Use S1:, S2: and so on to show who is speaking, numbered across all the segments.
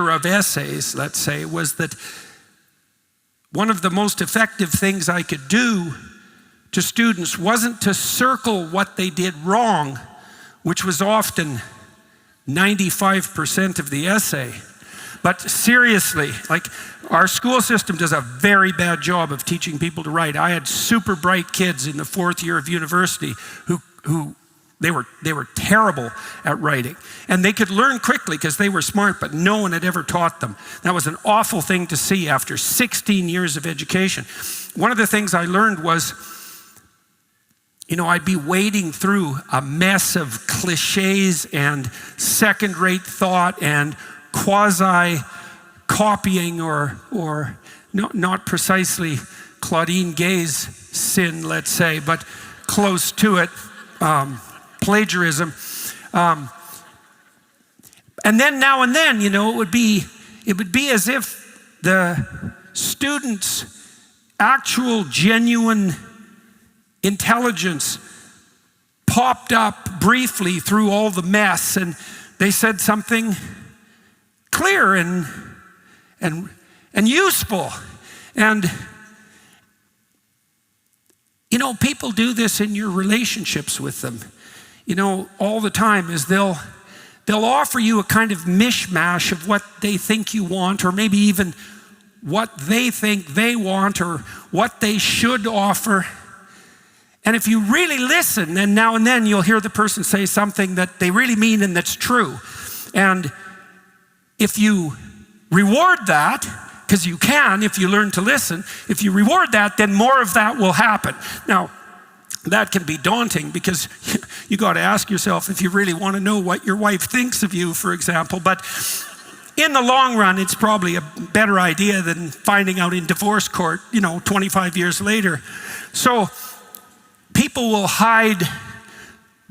S1: of essays, let's say, was that one of the most effective things I could do to students wasn't to circle what they did wrong, which was often 95% of the essay. But seriously, like, our school system does a very bad job of teaching people to write. I had super bright kids in the 4th year of university who they were terrible at writing. And they could learn quickly because they were smart, but no one had ever taught them. That was an awful thing to see after 16 years of education. One of the things I learned was, I'd be wading through a mess of cliches and second-rate thought and quasi-copying or not precisely Claudine Gay's sin, let's say, but close to it, plagiarism. And then now and then, it would be as if the students' actual genuine intelligence popped up briefly through all the mess, and they said something clear and useful. And people do this in your relationships with them, all the time. Is they'll offer you a kind of mishmash of what they think you want, or maybe even what they think they want, or what they should offer. And if you really listen, then now and then you'll hear the person say something that they really mean and that's true. And if you reward that, because you can if you learn to listen, if you reward that, then more of that will happen. Now, that can be daunting because you got to ask yourself if you really want to know what your wife thinks of you, for example. But in the long run, it's probably a better idea than finding out in divorce court, 25 years later. So people will hide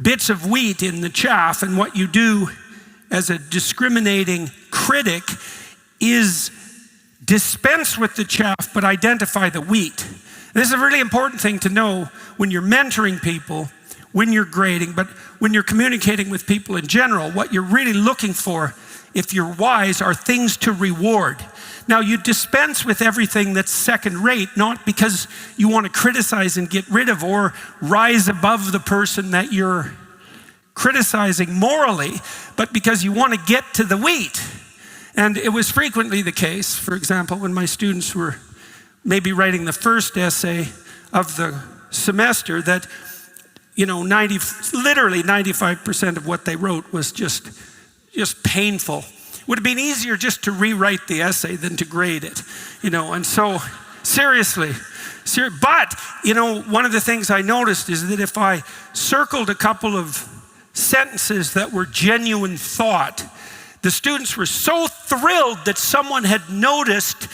S1: bits of wheat in the chaff, and what you do as a discriminating critic is dispense with the chaff but identify the wheat. This is a really important thing to know when you're mentoring people, when you're grading, but when you're communicating with people in general. What you're really looking for, if you're wise, are things to reward. Now, you dispense with everything that's second rate, not because you want to criticize and get rid of or rise above the person that you're criticizing morally, but because you want to get to the wheat. And it was frequently the case, for example, when my students were maybe writing the first essay of the semester, that literally 95% of what they wrote was just painful. Would have been easier just to rewrite the essay than to grade it, and so seriously. But, one of the things I noticed is that if I circled a couple of sentences that were genuine thought, the students were so thrilled that someone had noticed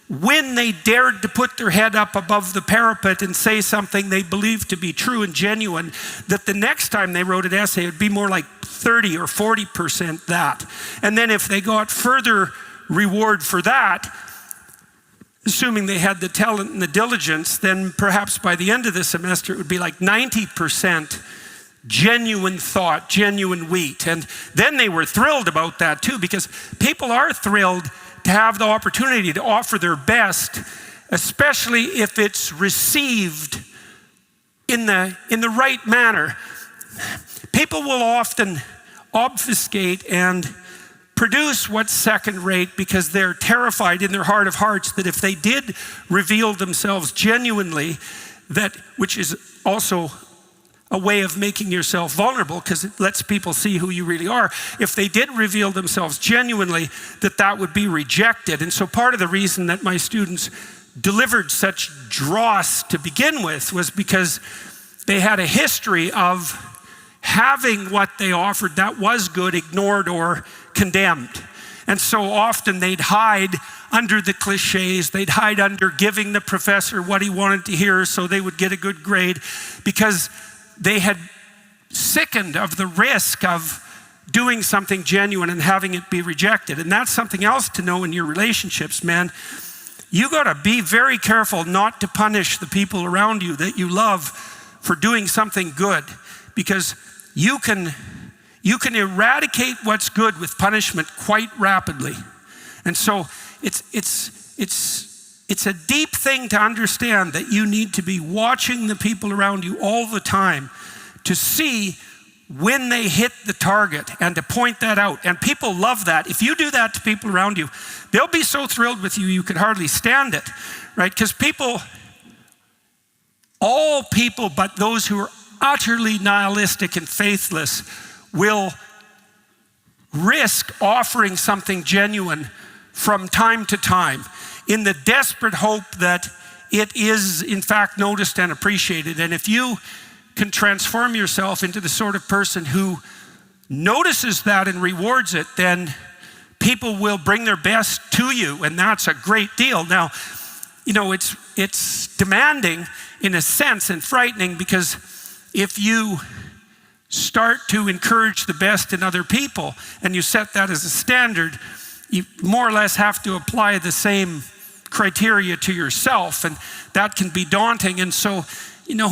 S1: when they dared to put their head up above the parapet and say something they believed to be true and genuine, that the next time they wrote an essay, it would be more like 30 or 40% that. And then if they got further reward for that, assuming they had the talent and the diligence, then perhaps by the end of the semester, it would be like 90% genuine thought, genuine wheat. And then they were thrilled about that too, because people are thrilled to have the opportunity to offer their best, especially if it's received in the right manner. People will often obfuscate and produce what's second rate because they're terrified in their heart of hearts that if they did reveal themselves genuinely, that, which is also a way of making yourself vulnerable because it lets people see who you really are. If they did reveal themselves genuinely, that would be rejected. And so part of the reason that my students delivered such dross to begin with was because they had a history of having what they offered that was good ignored or condemned. And so often they'd hide under the cliches, they'd hide under giving the professor what he wanted to hear so they would get a good grade, because they had sickened of the risk of doing something genuine and having it be rejected. And that's something else to know in your relationships, man. You gotta be very careful not to punish the people around you that you love for doing something good, because you can eradicate what's good with punishment quite rapidly. And so it's a deep thing to understand that you need to be watching the people around you all the time to see when they hit the target and to point that out. And people love that. If you do that to people around you, they'll be so thrilled with you, you could hardly stand it, right? Because all people but those who are utterly nihilistic and faithless will risk offering something genuine from time to time in the desperate hope that it is in fact noticed and appreciated. And if you can transform yourself into the sort of person who notices that and rewards it, then people will bring their best to you, and that's a great deal. Now, it's demanding in a sense and frightening, because if you start to encourage the best in other people and you set that as a standard, you more or less have to apply the same criteria to yourself, and that can be daunting. And so,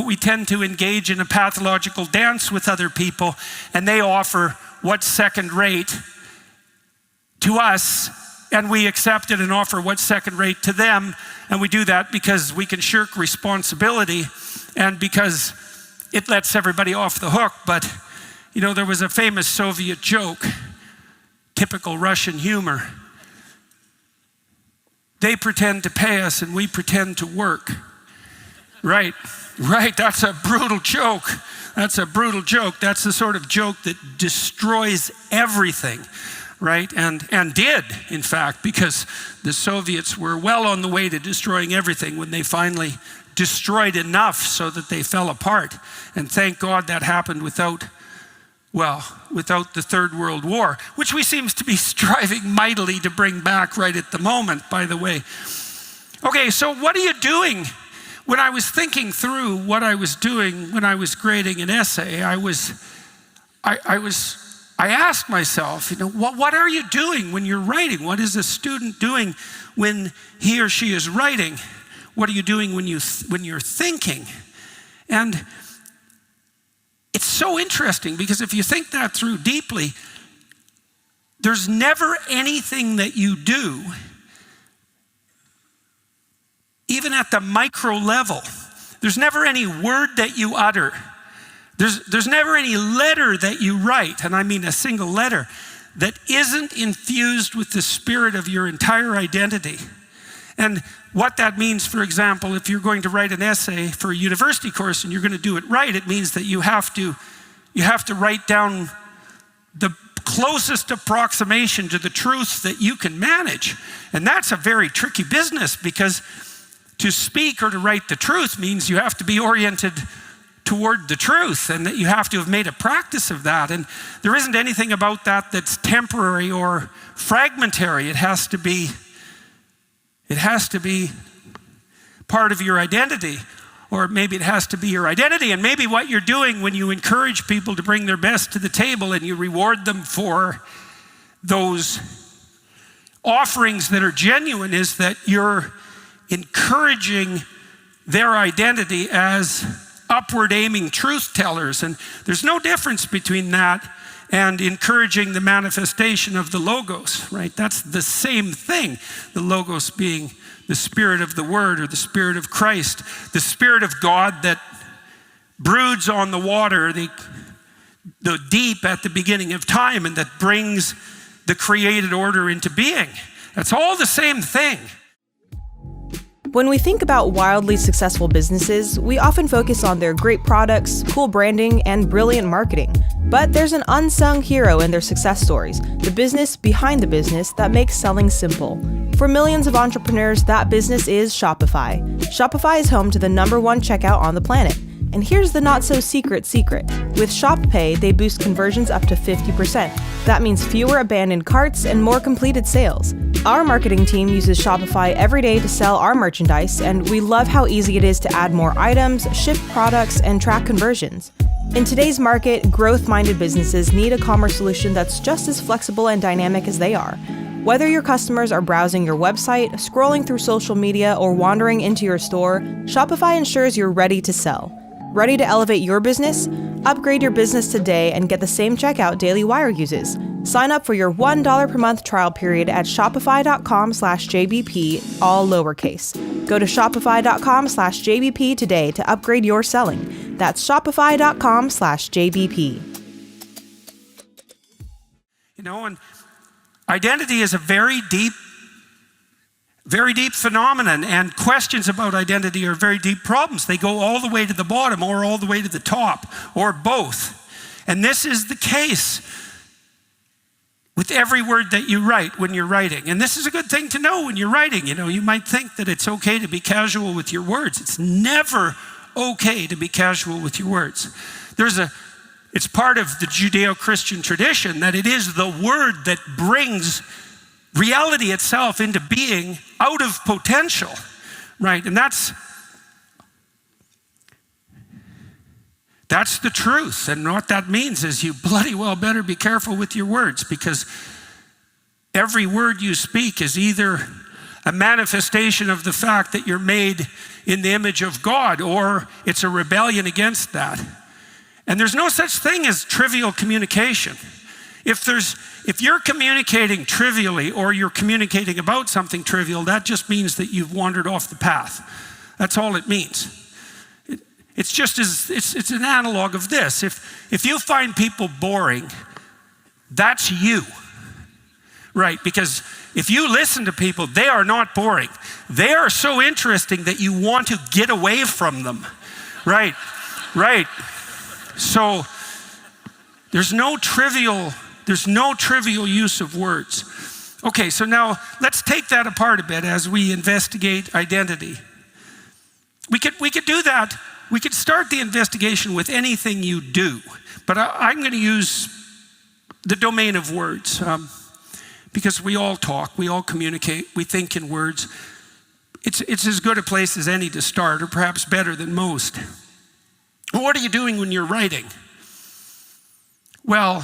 S1: we tend to engage in a pathological dance with other people, and they offer what's second rate to us, and we accept it and offer what's second rate to them. And we do that because we can shirk responsibility and because it lets everybody off the hook. But, there was a famous Soviet joke, typical Russian humor. They pretend to pay us and we pretend to work. Right, that's a brutal joke. That's the sort of joke that destroys everything, right? And did, in fact, because the Soviets were well on the way to destroying everything when they finally destroyed enough so that they fell apart. And thank God that happened without the Third World War, which we seem to be striving mightily to bring back right at the moment, by the way. Okay, so what are you doing? When I was thinking through what I was doing when I was grading an essay, I asked myself, what are you doing when you're writing? What is a student doing when he or she is writing? What are you doing when you're thinking? And it's so interesting, because if you think that through deeply, there's never anything that you do, even at the micro level. There's never any word that you utter. There's never any letter that you write, and I mean a single letter, that isn't infused with the spirit of your entire identity. And what that means, for example, if you're going to write an essay for a university course and you're going to do it right, it means that you have to write down the closest approximation to the truth that you can manage. And that's a very tricky business, because to speak or to write the truth means you have to be oriented toward the truth, and that you have to have made a practice of that. And there isn't anything about that that's temporary or fragmentary. It has to be part of your identity, or maybe it has to be your identity. And maybe what you're doing when you encourage people to bring their best to the table and you reward them for those offerings that are genuine is that you're encouraging their identity as upward aiming truth tellers. And there's no difference between that and encouraging the manifestation of the Logos, right? That's the same thing. The Logos being the Spirit of the Word, or the Spirit of Christ, the Spirit of God that broods on the water, the deep at the beginning of time, and that brings the created order into being. That's all the same thing.
S2: When we think about wildly successful businesses, we often focus on their great products, cool branding, and brilliant marketing. But there's an unsung hero in their success stories, the business behind the business that makes selling simple. For millions of entrepreneurs, that business is Shopify. Shopify is home to the #1 checkout on the planet. And here's the not-so-secret secret. With Shop Pay, they boost conversions up to 50%. That means fewer abandoned carts and more completed sales. Our marketing team uses Shopify every day to sell our merchandise, and we love how easy it is to add more items, ship products, and track conversions. In today's market, growth-minded businesses need a commerce solution that's just as flexible and dynamic as they are. Whether your customers are browsing your website, scrolling through social media, or wandering into your store, Shopify ensures you're ready to sell. Ready to elevate your business? Upgrade your business today and get the same checkout Daily Wire uses. Sign up for your $1 per month trial period at shopify.com/JBP, all lowercase. Go to shopify.com/JBP today to upgrade your selling. That's shopify.com/JBP.
S1: And identity is a very deep phenomenon, and questions about identity are very deep problems. They go all the way to the bottom or all the way to the top or both. And this is the case with every word that you write when you're writing. And this is a good thing to know when you're writing. You might think that it's okay to be casual with your words. It's never okay to be casual with your words. It's part of the Judeo-Christian tradition that it is the word that brings reality itself into being out of potential, right? And that's the truth. And what that means is you bloody well better be careful with your words, because every word you speak is either a manifestation of the fact that you're made in the image of God, or it's a rebellion against that. And there's no such thing as trivial communication. If you're communicating trivially or you're communicating about something trivial, that just means that you've wandered off the path. That's all it means. It's an analog of this. If you find people boring, that's you, right? Because if you listen to people, they are not boring. They are so interesting that you want to get away from them, right? Right. So there's no trivial use of words. Okay, so now let's take that apart a bit as we investigate identity. We could do that. We could start the investigation with anything you do, but I'm going to use the domain of words, because we all talk, we all communicate, we think in words. It's as good a place as any to start, or perhaps better than most. What are you doing when you're writing? Well,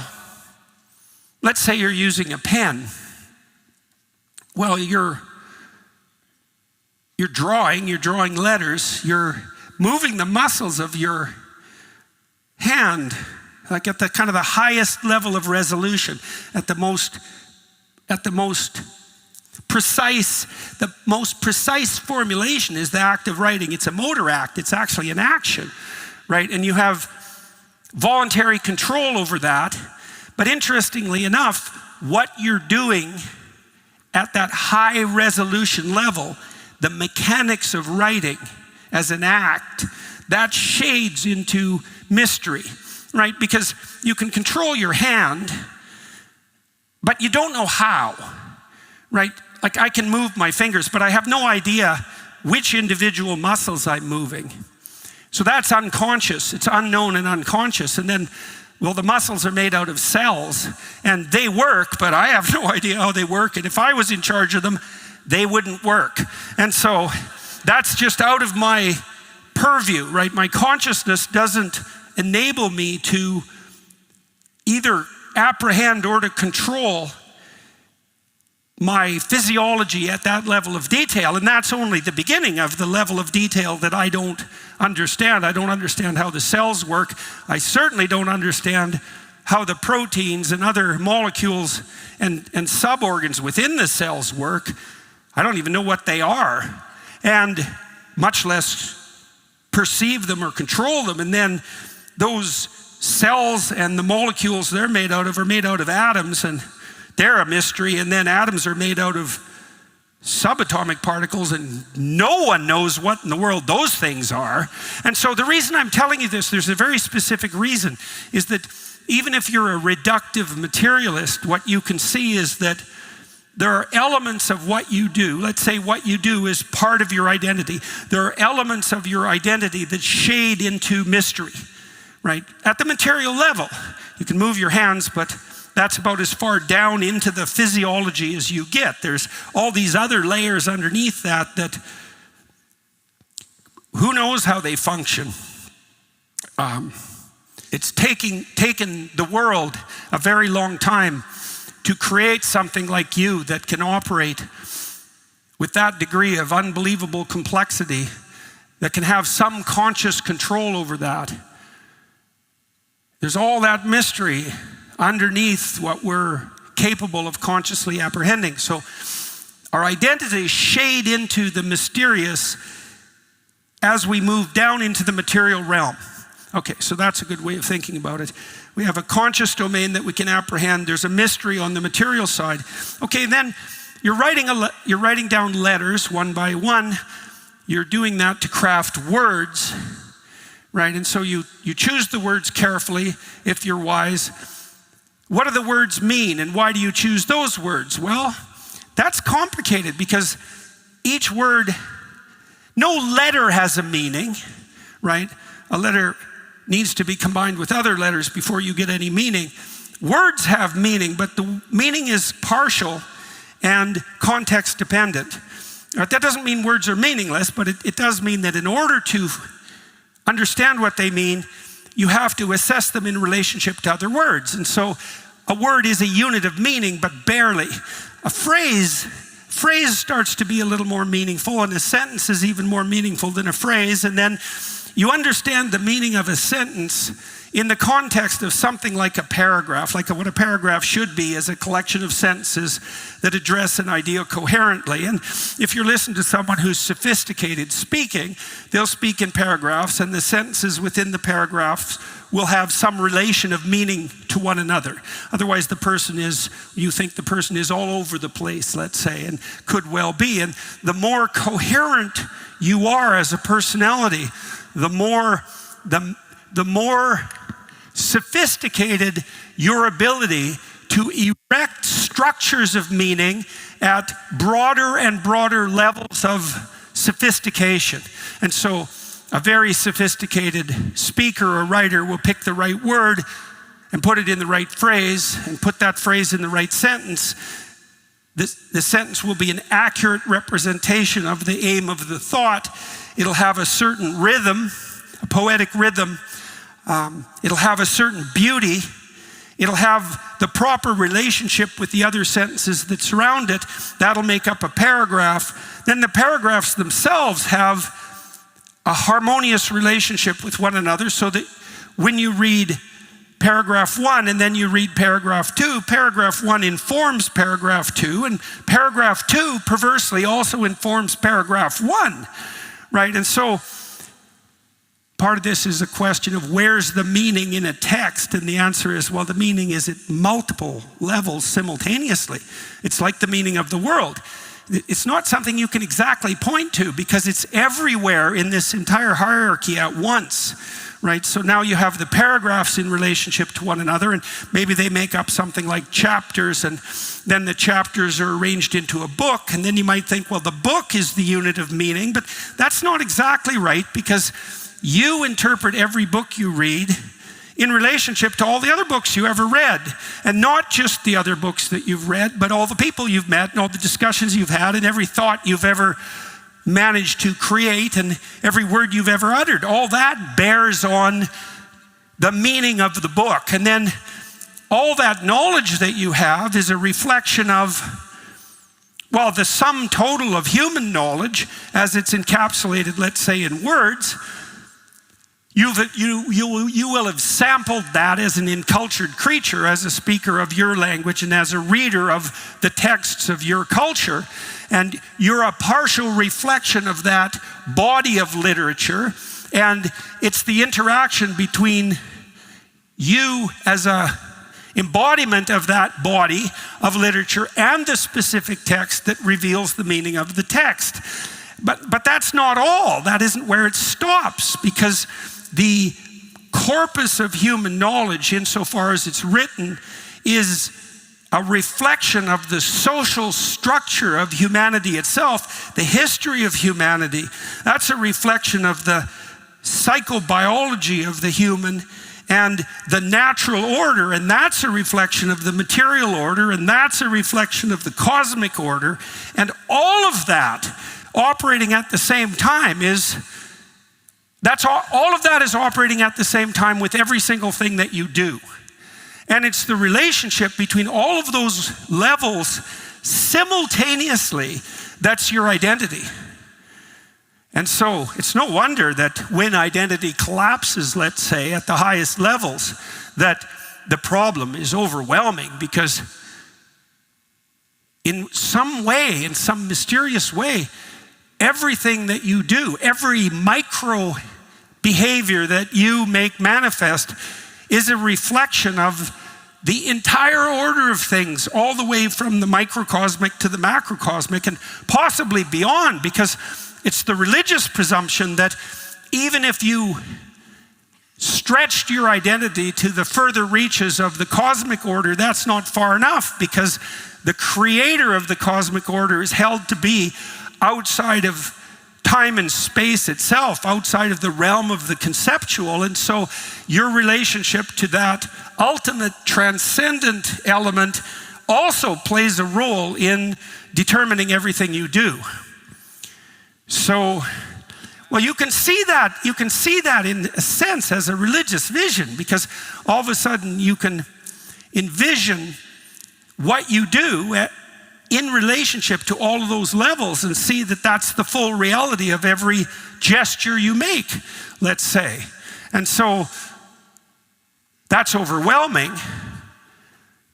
S1: let's say you're using a pen. Well, you're drawing letters, you're moving the muscles of your hand, like at the kind of the highest level of resolution, at the most precise formulation is the act of writing. It's a motor act, it's actually an action, right? And you have voluntary control over that. But interestingly enough, what you're doing at that high resolution level, the mechanics of writing as an act, that shades into mystery, right? Because you can control your hand, but you don't know how, right? Like I can move my fingers, but I have no idea which individual muscles I'm moving. So that's unconscious. It's unknown and unconscious. And then, well, the muscles are made out of cells, and they work, but I have no idea how they work. And if I was in charge of them, they wouldn't work. And so that's just out of my purview, right? My consciousness doesn't enable me to either apprehend or to control my physiology at that level of detail. And that's only the beginning of the level of detail that I don't understand. I don't understand how the cells work. I certainly don't understand how the proteins and other molecules and suborgans within the cells work. I don't even know what they are, and much less perceive them or control them. And then those cells and the molecules they're made out of are made out of atoms, and they're a mystery. And then atoms are made out of subatomic particles, and no one knows what in the world those things are. And so the reason I'm telling you this, there's a very specific reason, is that even if you're a reductive materialist, what you can see is that there are elements of what you do. Let's say what you do is part of your identity. There are elements of your identity that shade into mystery, right? At the material level, you can move your hands, but that's about as far down into the physiology as you get. There's all these other layers underneath that who knows how they function. It's taken the world a very long time to create something like you that can operate with that degree of unbelievable complexity that can have some conscious control over that. There's all that mystery underneath what we're capable of consciously apprehending. So our identities shade into the mysterious as we move down into the material realm. Okay, so that's a good way of thinking about it. We have a conscious domain that we can apprehend. There's a mystery on the material side. Okay, then you're writing down letters one by one. You're doing that to craft words, right? And so you choose the words carefully if you're wise. What do the words mean, and why do you choose those words? Well, that's complicated because each word, no letter has a meaning, right? A letter needs to be combined with other letters before you get any meaning. Words have meaning, but the meaning is partial and context dependent. That doesn't mean words are meaningless, but it does mean that in order to understand what they mean, you have to assess them in relationship to other words. And so a word is a unit of meaning, but barely. A phrase starts to be a little more meaningful, and a sentence is even more meaningful than a phrase. And then you understand the meaning of a sentence in the context of something like a paragraph, like what a paragraph should be as a collection of sentences that address an idea coherently. And if you're listening to someone who's sophisticated speaking, they'll speak in paragraphs, and the sentences within the paragraphs will have some relation of meaning to one another. Otherwise, you think the person is all over the place, let's say, and could well be. And the more coherent you are as a personality, the more sophisticated your ability to erect structures of meaning at broader and broader levels of sophistication. And so a very sophisticated speaker or writer will pick the right word and put it in the right phrase and put that phrase in the right sentence. The sentence will be an accurate representation of the aim of the thought. It'll have a certain rhythm, a poetic rhythm. It'll have a certain beauty. It'll have the proper relationship with the other sentences that surround it. That'll make up a paragraph. Then the paragraphs themselves have a harmonious relationship with one another, so that when you read paragraph 1 and then you read paragraph 2, paragraph 1 informs paragraph 2, and paragraph 2 perversely also informs paragraph 1, right? And so part of this is a question of where's the meaning in a text, and the answer is, well, the meaning is at multiple levels simultaneously. It's like the meaning of the world. It's not something you can exactly point to because it's everywhere in this entire hierarchy at once, right? So now you have the paragraphs in relationship to one another, and maybe they make up something like chapters, and then the chapters are arranged into a book, and then you might think, well, the book is the unit of meaning, but that's not exactly right, because you interpret every book you read in relationship to all the other books you ever read, and not just the other books that you've read, but all the people you've met and all the discussions you've had and every thought you've ever managed to create and every word you've ever uttered. All that bears on the meaning of the book. And then all that knowledge that you have is a reflection of, well, the sum total of human knowledge as it's encapsulated, let's say, in words. You will have sampled that as an encultured creature, as a speaker of your language and as a reader of the texts of your culture. And you're a partial reflection of that body of literature. And it's the interaction between you as a embodiment of that body of literature and the specific text that reveals the meaning of the text. But that's not all. That isn't where it stops, because the corpus of human knowledge, insofar as it's written, is a reflection of the social structure of humanity itself, the history of humanity. That's a reflection of the psychobiology of the human and the natural order, and that's a reflection of the material order, and that's a reflection of the cosmic order. And all of that operating at the same time all of that is operating at the same time with every single thing that you do. And it's the relationship between all of those levels simultaneously that's your identity. And so it's no wonder that when identity collapses, let's say, at the highest levels, that the problem is overwhelming, because in some way, in some mysterious way, everything that you do, every micro behavior that you make manifest is a reflection of the entire order of things, all the way from the microcosmic to the macrocosmic, and possibly beyond, because it's the religious presumption that even if you stretched your identity to the further reaches of the cosmic order, that's not far enough, because the creator of the cosmic order is held to be outside of time and space itself, outside of the realm of the conceptual. And so your relationship to that ultimate transcendent element also plays a role in determining everything you do. So, well, you can see that in a sense as a religious vision, because all of a sudden you can envision what you do in relationship to all of those levels and see that that's the full reality of every gesture you make, let's say. And so that's overwhelming,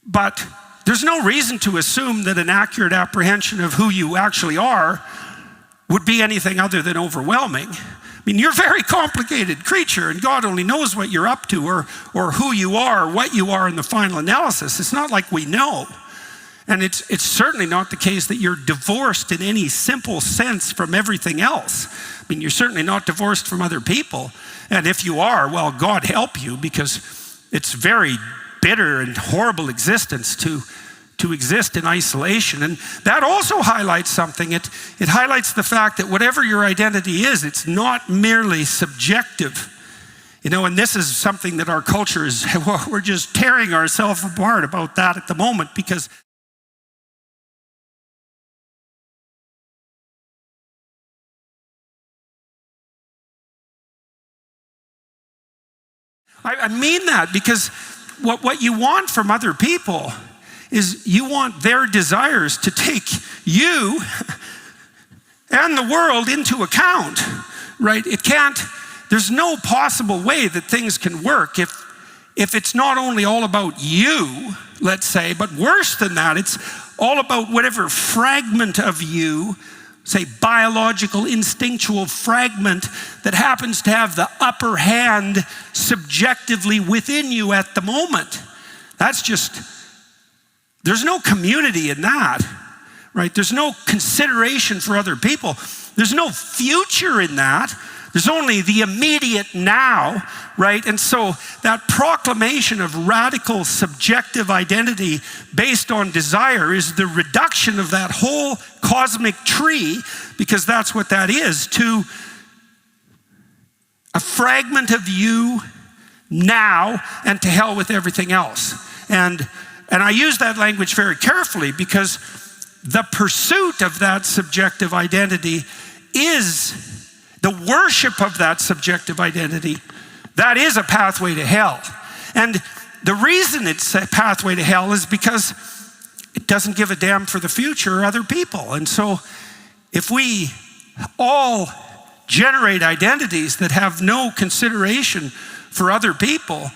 S1: but there's no reason to assume that an accurate apprehension of who you actually are would be anything other than overwhelming. I mean, you're a very complicated creature, and God only knows what you're up to, or who you are, or what you are in the final analysis. It's not like we know. And it's certainly not the case that you're divorced in any simple sense from everything else. I mean, you're certainly not divorced from other people. And if you are, well, God help you, because it's very bitter and horrible existence to exist in isolation. And that also highlights something. It highlights the fact that whatever your identity is, it's not merely subjective. You know, and this is something that our culture is, we're just tearing ourselves apart about that at the moment, because I mean that, because what you want from other people is you want their desires to take you and the world into account, right? There's no possible way that things can work if it's not only all about you, let's say, but worse than that, it's all about whatever fragment of you, say biological, instinctual fragment that happens to have the upper hand subjectively within you at the moment. There's no community in that, right? There's no consideration for other people. There's no future in that. There's only the immediate now, right? And so that proclamation of radical subjective identity based on desire is the reduction of that whole cosmic tree, because that's what that is, to a fragment of you now, and to hell with everything else. And I use that language very carefully, because the pursuit of that subjective identity is the worship of that subjective identity. That is a pathway to hell. And the reason it's a pathway to hell is because it doesn't give a damn for the future or other people. And so if we all generate identities that have no consideration for other people,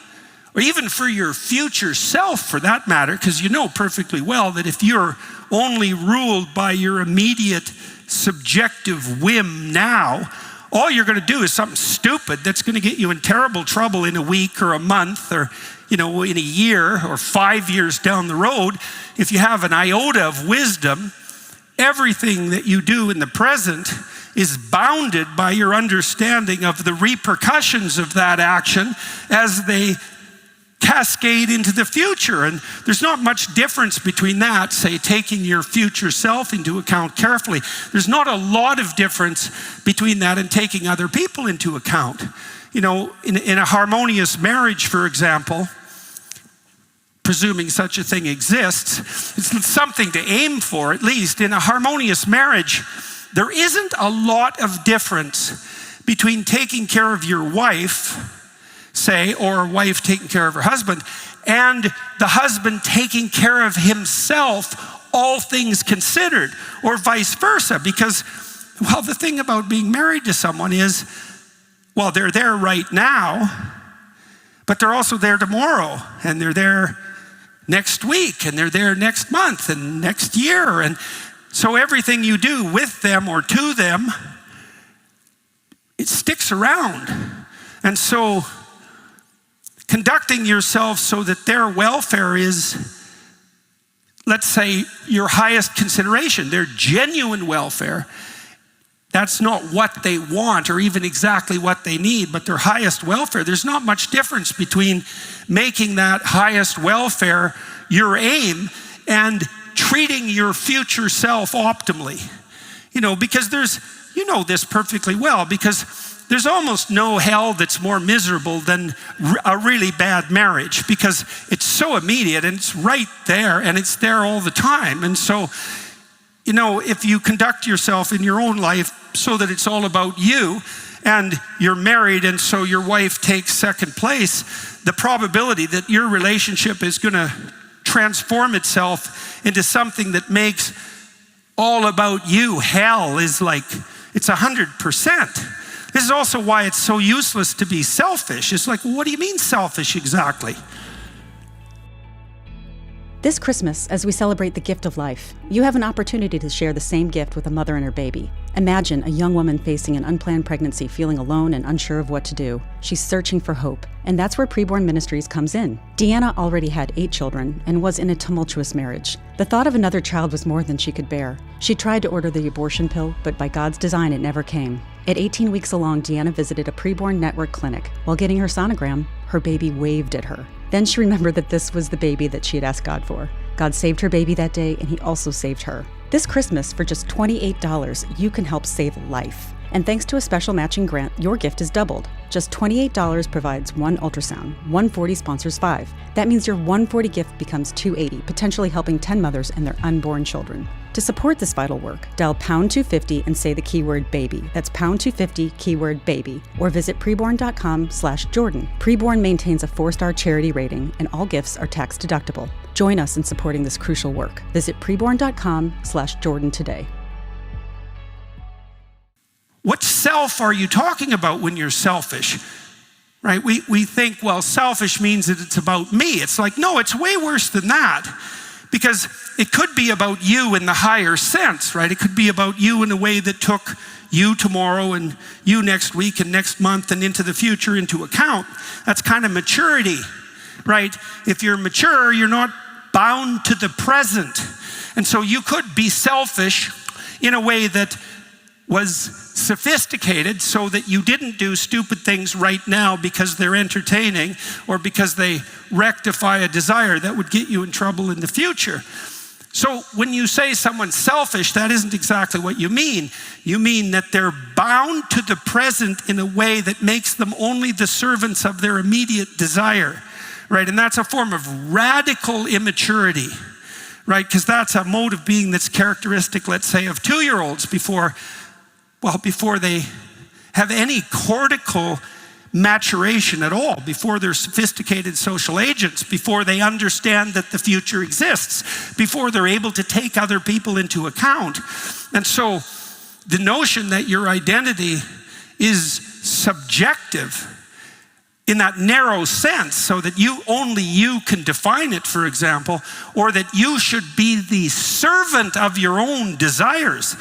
S1: or even for your future self for that matter, because you know perfectly well that if you're only ruled by your immediate subjective whim now, all you're going to do is something stupid that's going to get you in terrible trouble in a week or a month, or in a year or 5 years down the road. If you have an iota of wisdom, everything that you do in the present is bounded by your understanding of the repercussions of that action as they cascade into the future. And there's not much difference between that, say, taking your future self into account carefully. There's not a lot of difference between that and taking other people into account. In a harmonious marriage, for example, presuming such a thing exists, it's something to aim for. At least in a harmonious marriage, there isn't a lot of difference between taking care of your wife, say, or a wife taking care of her husband, and the husband taking care of himself, all things considered, or vice versa, because Well, the thing about being married to someone is, well, they're there right now, but they're also there tomorrow, and they're there next week, and they're there next month and next year. And so everything you do with them or to them, it sticks around. And so conducting yourself so that their welfare is, let's say, your highest consideration, their genuine welfare. That's not what they want or even exactly what they need, but their highest welfare. There's not much difference between making that highest welfare your aim and treating your future self optimally. Because you know this perfectly well, because there's almost no hell that's more miserable than a really bad marriage, because it's so immediate and it's right there and it's there all the time. And so, if you conduct yourself in your own life so that it's all about you, and you're married and so your wife takes second place, the probability that your relationship is going to transform itself into something that makes all about you hell is like, it's 100%. This is also why it's so useless to be selfish. It's like, well, what do you mean selfish exactly?
S3: This Christmas, as we celebrate the gift of life, you have an opportunity to share the same gift with a mother and her baby. Imagine a young woman facing an unplanned pregnancy, feeling alone and unsure of what to do. She's searching for hope, and that's where Preborn Ministries comes in. Deanna already had 8 children and was in a tumultuous marriage. The thought of another child was more than she could bear. She tried to order the abortion pill, but by God's design, it never came. At 18 weeks along, Deanna visited a preborn network clinic. While getting her sonogram, her baby waved at her. Then she remembered that this was the baby that she had asked God for. God saved her baby that day, and he also saved her. This Christmas, for just $28, you can help save life. And thanks to a special matching grant, your gift is doubled. Just $28 provides 1 ultrasound, $140 sponsors 5. That means your $140 gift becomes $280, potentially helping 10 mothers and their unborn children. To support this vital work, dial pound 250 and say the keyword baby. That's pound 250 keyword baby. Or visit preborn.com/Jordan. Preborn maintains a 4-star charity rating, and all gifts are tax deductible. Join us in supporting this crucial work. Visit preborn.com/Jordan today.
S1: What self are you talking about when you're selfish? Right? We think, well, selfish means that it's about me. It's like, no, it's way worse than that. Because it could be about you in the higher sense, right? It could be about you in a way that took you tomorrow and you next week and next month and into the future into account. That's kind of maturity, right? If you're mature, you're not bound to the present. And so you could be selfish in a way that was sophisticated so that you didn't do stupid things right now because they're entertaining or because they rectify a desire that would get you in trouble in the future. So when you say someone's selfish, that isn't exactly what you mean. You mean that they're bound to the present in a way that makes them only the servants of their immediate desire, right? And that's a form of radical immaturity, right? Because that's a mode of being that's characteristic, let's say, of 2-year-olds before they have any cortical maturation at all, before they're sophisticated social agents, before they understand that the future exists, before they're able to take other people into account. And so the notion that your identity is subjective in that narrow sense, so that only you can define it, for example, or that you should be the servant of your own desires,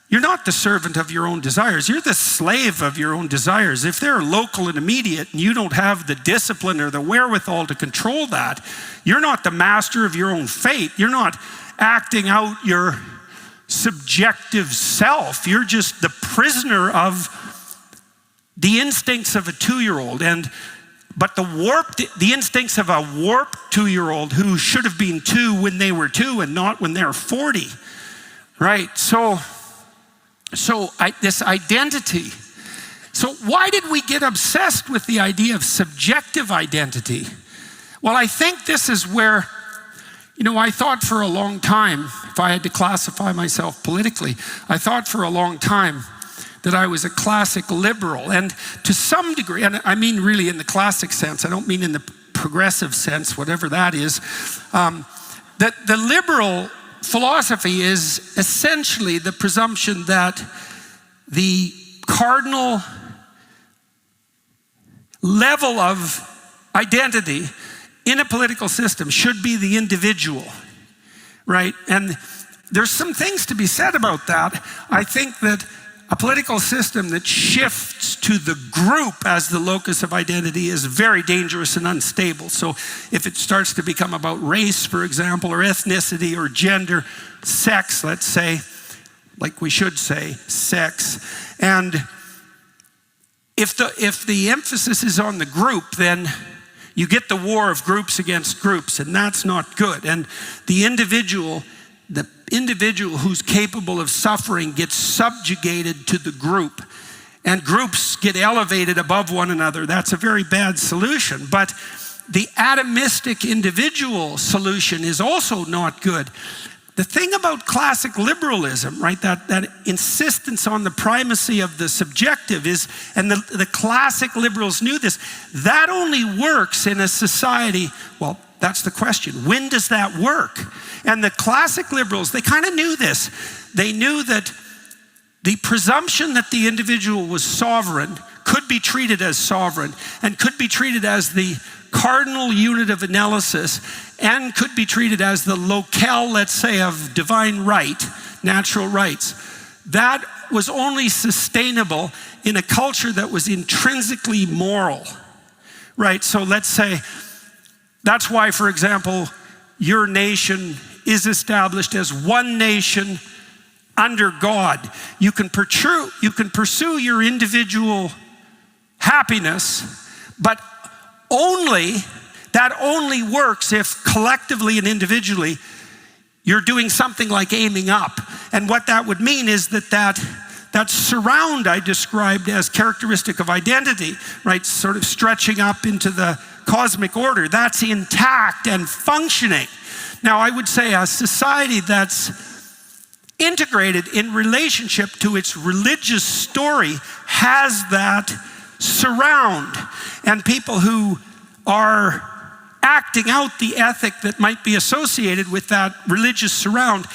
S1: you're not the servant of your own desires. You're the slave of your own desires. If they're local and immediate and you don't have the discipline or the wherewithal to control that, you're not the master of your own fate. You're not acting out your subjective self. You're just the prisoner of the instincts of a 2-year-old. But the instincts of a warped 2-year-old who should have been 2 when they were 2 and not when they're 40, right? So this identity. So why did we get obsessed with the idea of subjective identity? Well, I think this is where, I thought for a long time, if I had to classify myself politically, I thought for a long time that I was a classic liberal. And to some degree, and I mean really in the classic sense, I don't mean in the progressive sense, whatever that is, that the liberal philosophy is essentially the presumption that the cardinal level of identity in a political system should be the individual, right? And there's some things to be said about that. I think that a political system that shifts to the group as the locus of identity is very dangerous and unstable. So if it starts to become about race, for example, or ethnicity or gender, sex, let's say, like we should say, sex, and if the emphasis is on the group, then you get the war of groups against groups, and that's not good. And the individual who's capable of suffering gets subjugated to the group, and groups get elevated above one another. That's a very bad solution. But the atomistic individual solution is also not good. The thing about classic liberalism, right, that insistence on the primacy of the subjective is, and the classic liberals knew this, that only works in a society, well, that's the question. When does that work? And the classic liberals, they kind of knew this. They knew that the presumption that the individual was sovereign could be treated as sovereign and could be treated as the cardinal unit of analysis and could be treated as the locale, let's say, of divine right, natural rights. That was only sustainable in a culture that was intrinsically moral, right? So let's say, that's why, for example, your nation is established as one nation under God. You can pursue your individual happiness, but that only works if collectively and individually you're doing something like aiming up. And what that would mean is that surround I described as characteristic of identity, right, sort of stretching up into the cosmic order, that's intact and functioning. Now, I would say a society that's integrated in relationship to its religious story has that surround, and people who are acting out the ethic that might be associated with that religious surround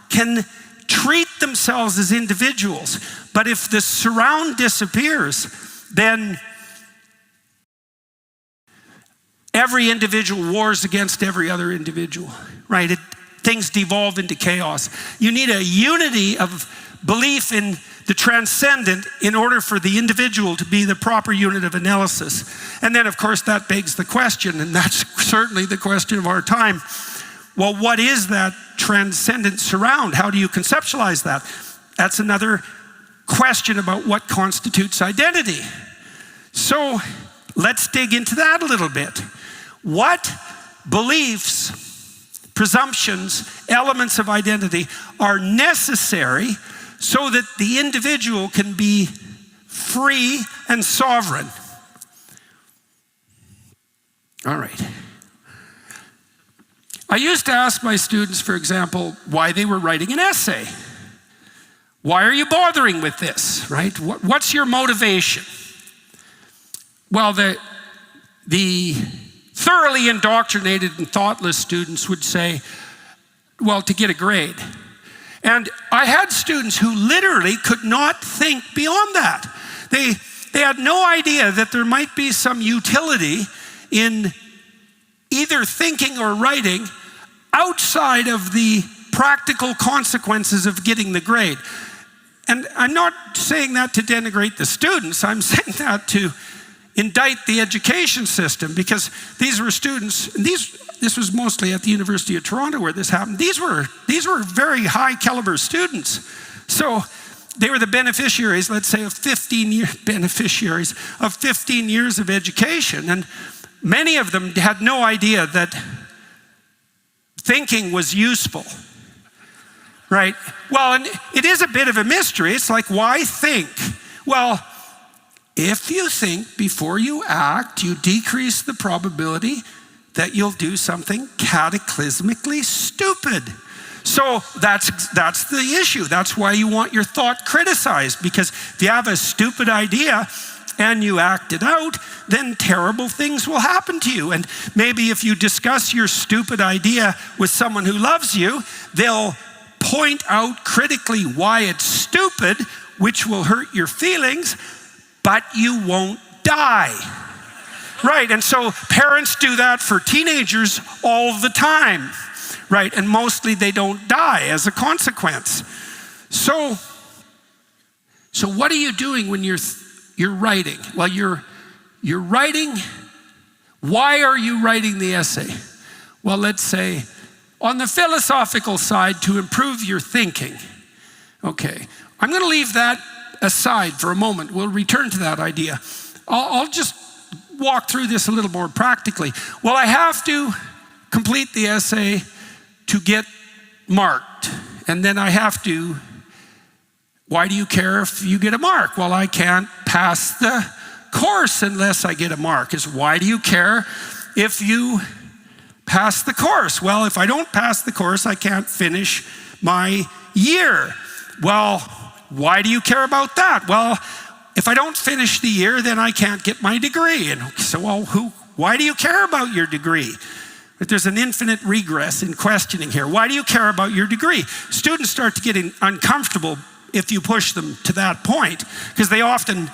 S1: can treat themselves as individuals. But if the surround disappears, then every individual wars against every other individual, right? Things devolve into chaos. You need a unity of belief in the transcendent in order for the individual to be the proper unit of analysis. And then, of course, that begs the question, and that's certainly the question of our time. Well, what is that transcendent surround? How do you conceptualize that? That's another question about what constitutes identity. So let's dig into that a little bit. What beliefs, presumptions, elements of identity are necessary so that the individual can be free and sovereign? All right. I used to ask my students, for example, why they were writing an essay. Why are you bothering with this, right? What's your motivation? Well, the thoroughly indoctrinated and thoughtless students would say, well, to get a grade. And I had students who literally could not think beyond that. They had no idea that there might be some utility in either thinking or writing outside of the practical consequences of getting the grade. And I'm not saying that to denigrate the students. I'm saying that to indict the education system, because these were students, this was mostly at the University of Toronto where this happened. These were very high caliber students. So they were the beneficiaries, let's say, of 15 years of education. And many of them had no idea that thinking was useful, right? Well, and it is a bit of a mystery. It's like, why think? Well, if you think before you act, you decrease the probability that you'll do something cataclysmically stupid. So that's the issue. That's why you want your thought criticized, because if you have a stupid idea and you act it out, then terrible things will happen to you. And maybe if you discuss your stupid idea with someone who loves you, they'll point out critically why it's stupid, which will hurt your feelings, but you won't die. Right, and so parents do that for teenagers all the time, right? And mostly they don't die as a consequence. So what are you doing when you're writing? Well, you're writing. Why are you writing the essay? Well, let's say on the philosophical side, to improve your thinking. Okay, I'm going to leave that aside for a moment. We'll return to that idea. I'll just walk through this a little more practically. Well, I have to complete the essay to get marked, and then I have to. Why do you care if you get a mark? Well, I can't pass the course unless I get a mark. Why do you care if you pass the course? Well, if I don't pass the course, I can't finish my year. Well, why do you care about that? Well, if I don't finish the year, then I can't get my degree. And so, well, why do you care about your degree? But there's an infinite regress in questioning here. Why do you care about your degree? Students start to get uncomfortable if you push them to that point, because they often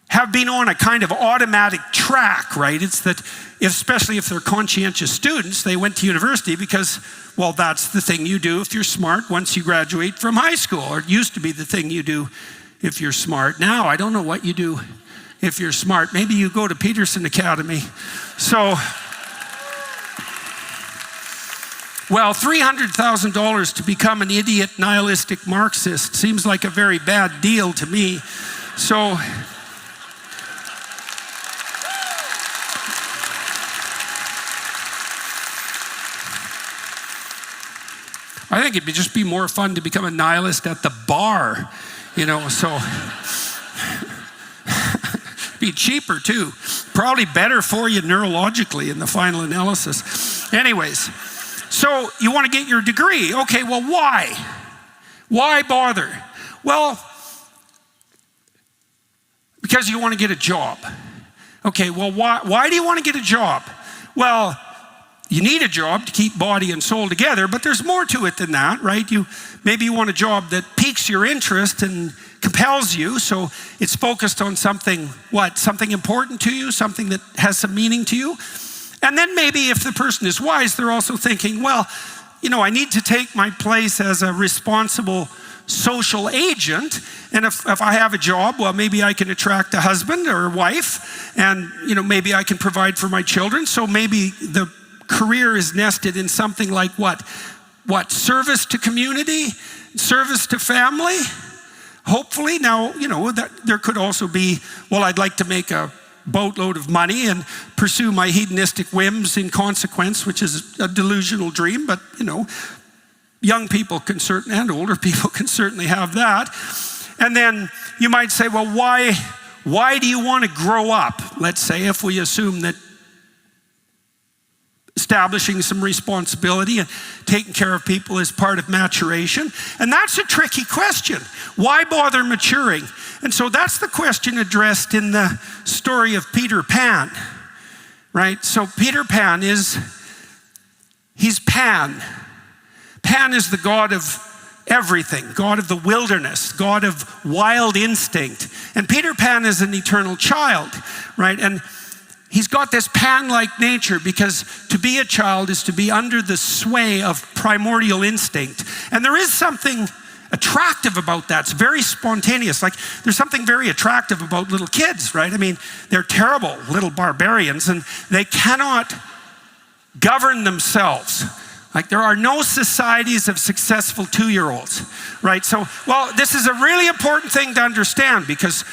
S1: have been on a kind of automatic track, right? It's that, especially if they're conscientious students, they went to university because, well, that's the thing you do if you're smart once you graduate from high school, or it used to be the thing you do if you're smart. Now, I don't know what you do if you're smart. Maybe you go to Peterson Academy. So, well, $300,000 to become an idiot nihilistic Marxist seems like a very bad deal to me. So, I think it'd just be more fun to become a nihilist at the bar, so be cheaper too. Probably better for you neurologically in the final analysis. Anyways, so you want to get your degree. Okay, well, why? Why bother? Well, because you want to get a job. Okay, well, why do you want to get a job? Well, you need a job to keep body and soul together, but there's more to it than that, right? Maybe you want a job that piques your interest and compels you, so it's focused on something important to you, something that has some meaning to you. And then maybe if the person is wise, they're also thinking, well, I need to take my place as a responsible social agent, and if I have a job, well, maybe I can attract a husband or a wife, and maybe I can provide for my children, so maybe the career is nested in something like what? Service to community, service to family, hopefully. Now, that there could also be, well, I'd like to make a boatload of money and pursue my hedonistic whims in consequence, which is a delusional dream, but, young people and older people can certainly have that. And then you might say, well, why do you want to grow up? Let's say, if we assume that establishing some responsibility and taking care of people is part of maturation. And that's a tricky question. Why bother maturing? And so that's the question addressed in the story of Peter Pan, right? So Peter Pan he's Pan. Pan is the god of everything, God of the wilderness, God of wild instinct. And Peter Pan is an eternal child, right? And he's got this Pan-like nature because to be a child is to be under the sway of primordial instinct. And there is something attractive about that. It's very spontaneous. Like, there's something very attractive about little kids, right? I mean, they're terrible little barbarians and they cannot govern themselves. Like, there are no societies of successful 2-year-olds, right? So, well, this is a really important thing to understand because,